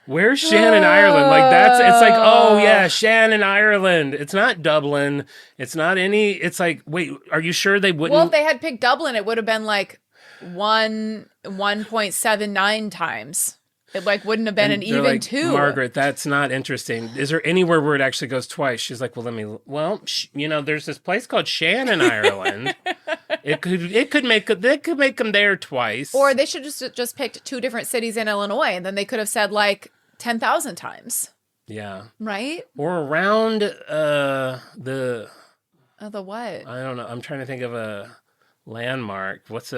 Where's Shannon, Ireland? Like it's like, oh yeah, Shannon, Ireland. It's not Dublin. It's not any, it's like, wait, are you sure they wouldn't? Well, if they had picked Dublin, it would have been like 1.79 times. It like wouldn't have been an even like, 2. Margaret, that's not interesting. Is there anywhere where it actually goes twice? She's like, there's this place called Shannon, Ireland. They could make them there twice. Or they should just picked 2 different cities in Illinois, and then they could have said like 10,000 times. Yeah. Right? Or around the what? I don't know. I'm trying to think of a landmark. What's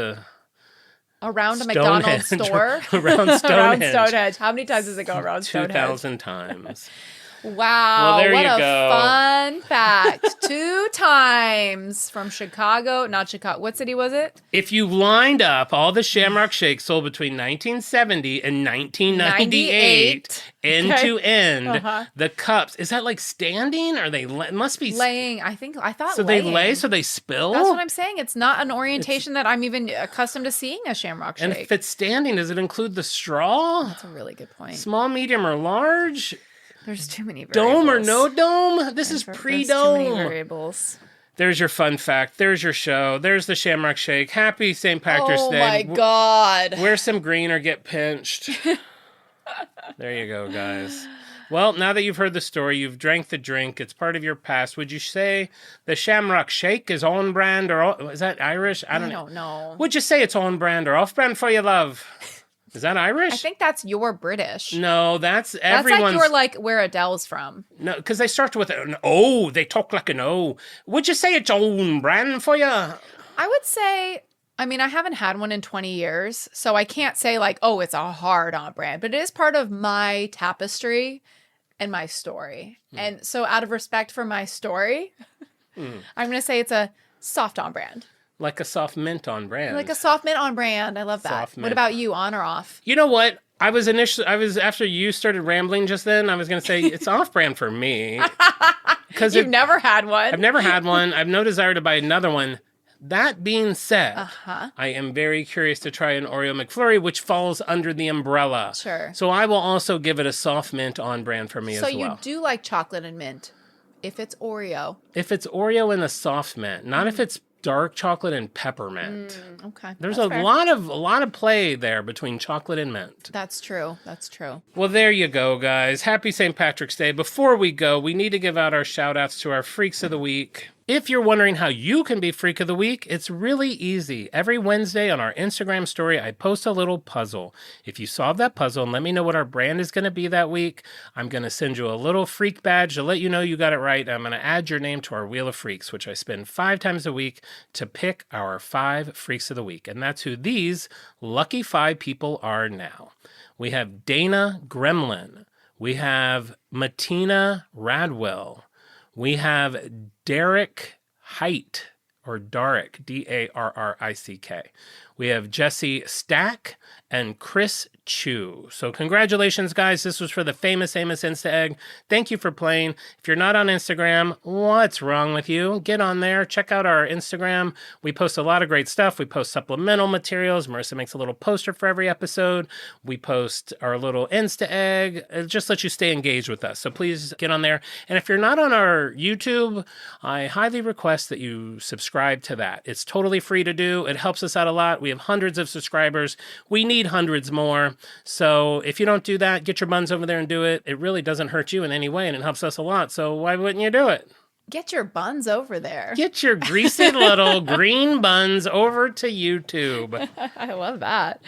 around a McDonald's store? Around Stonehenge. Around Stonehenge. How many times does it go around Stonehenge? 2,000 times. Wow. Well, there what you a go. fun fact. 2 times from Chicago. Not Chicago. What city was it? If you lined up all the Shamrock Shakes sold between 1970 and 1998 end to end, the cups, is that like standing? Or they must be laying. I thought so laying. They lay, so they spill? That's what I'm saying. It's not an orientation that I'm even accustomed to seeing a Shamrock Shake. And if it's standing, does it include the straw? That's a really good point. Small, medium, or large? There's too many variables. Dome or no dome? This is pre-dome. There's too many variables. There's your fun fact. There's your show. There's the Shamrock Shake. Happy St. Patrick's Day. Oh my God. Wear some green or get pinched. There you go, guys. Well, now that you've heard the story, you've drank the drink, it's part of your past. Would you say the Shamrock Shake is on brand or is that Irish? I don't know. Would you say it's on brand or off brand for your love? Is that Irish? I think that's your British. No, that's everyone's. That's like where Adele's from. No, because they start with an O. They talk like an O. Would you say it's on brand for you? I would say, I mean, I haven't had one in 20 years, so I can't say like, oh, it's a hard on brand, but it is part of my tapestry and my story. And so out of respect for my story, I'm going to say it's a soft on brand. Like a soft mint on brand. Like a soft mint on brand. I love that. Soft mint. What about you, on or off? You know what? I was after you started rambling just then, I was going to say it's off brand for me. Because You've never had one. I've never had one. I've no desire to buy another one. That being said, I am very curious to try an Oreo McFlurry, which falls under the umbrella. Sure. So I will also give it a soft mint on brand for me as well. So you do like chocolate and mint, if it's Oreo. If it's Oreo and a soft mint, not if it's dark chocolate and peppermint. Okay. There's a lot of play there between chocolate and mint. That's true. That's true. Well, there you go, guys. Happy St. Patrick's Day. Before we go, we need to give out our shout outs to our Freaks of the Week. If you're wondering how you can be Freak of the Week, it's really easy. Every Wednesday on our Instagram story, I post a little puzzle. If you solve that puzzle and let me know what our brand is going to be that week, I'm going to send you a little freak badge to let you know you got it right. I'm going to add your name to our Wheel of Freaks, which I spend 5 times a week to pick our 5 Freaks of the Week. And that's who these lucky 5 people are now. We have Dana Gremlin. We have Matina Radwell. We have Derek Height, or Darrick, Darrick. We have Jesse Stack and Chris Chu. So congratulations, guys. This was for the famous Amos Insta Egg. Thank you for playing. If you're not on Instagram, what's wrong with you? Get on there. Check out our Instagram. We post a lot of great stuff. We post supplemental materials. Marissa makes a little poster for every episode. We post our little Insta Egg. It just lets you stay engaged with us. So please get on there. And if you're not on our YouTube, I highly request that you subscribe to that. It's totally free to do. It helps us out a lot. We have hundreds of subscribers. We need hundreds more. So if you don't do that, get your buns over there and do it. It really doesn't hurt you in any way, and it helps us a lot. So why wouldn't you do it? Get your buns over there. Get your greasy little green buns over to YouTube. I love that.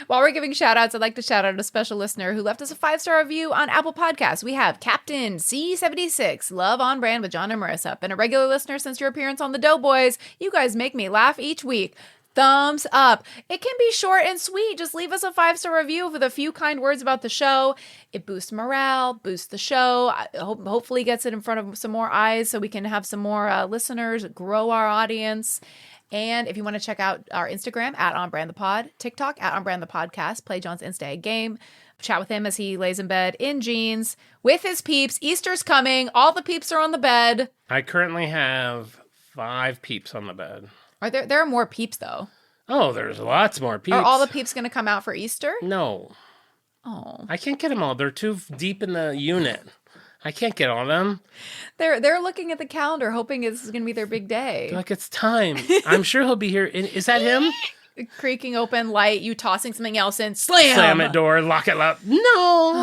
While we're giving shout outs, I'd like to shout out a special listener who left us a 5-star review on Apple Podcasts. We have Captain C76, Love on Brand with John and Marissa. Been a regular listener since your appearance on the Doughboys. You guys make me laugh each week. Thumbs up. It can be short and sweet. Just leave us a 5-star review with a few kind words about the show. It boosts morale, boosts the show. Hopefully gets it in front of some more eyes so we can have some more listeners, grow our audience. And if you want to check out our Instagram, @OnBrandThePod, TikTok, @OnBrandThePodcast, play John's Insta Egg game, chat with him as he lays in bed in jeans with his peeps. Easter's coming. All the peeps are on the bed. I currently have 5 peeps on the bed. Are there are more peeps though? Oh, there's lots more peeps. Are all the peeps going to come out for Easter? No. Oh. I can't get them all. They're too deep in the unit. I can't get all of them. They're looking at the calendar, hoping it's going to be their big day. They're like, it's time. I'm sure he'll be here. Is that him? Creaking open, light, you tossing something else in, slam! Slam it door, lock it up. No!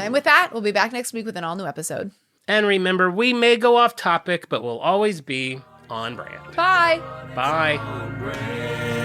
And with that, we'll be back next week with an all-new episode. And remember, we may go off topic, but we'll always be on brand. Bye! Bye. brand.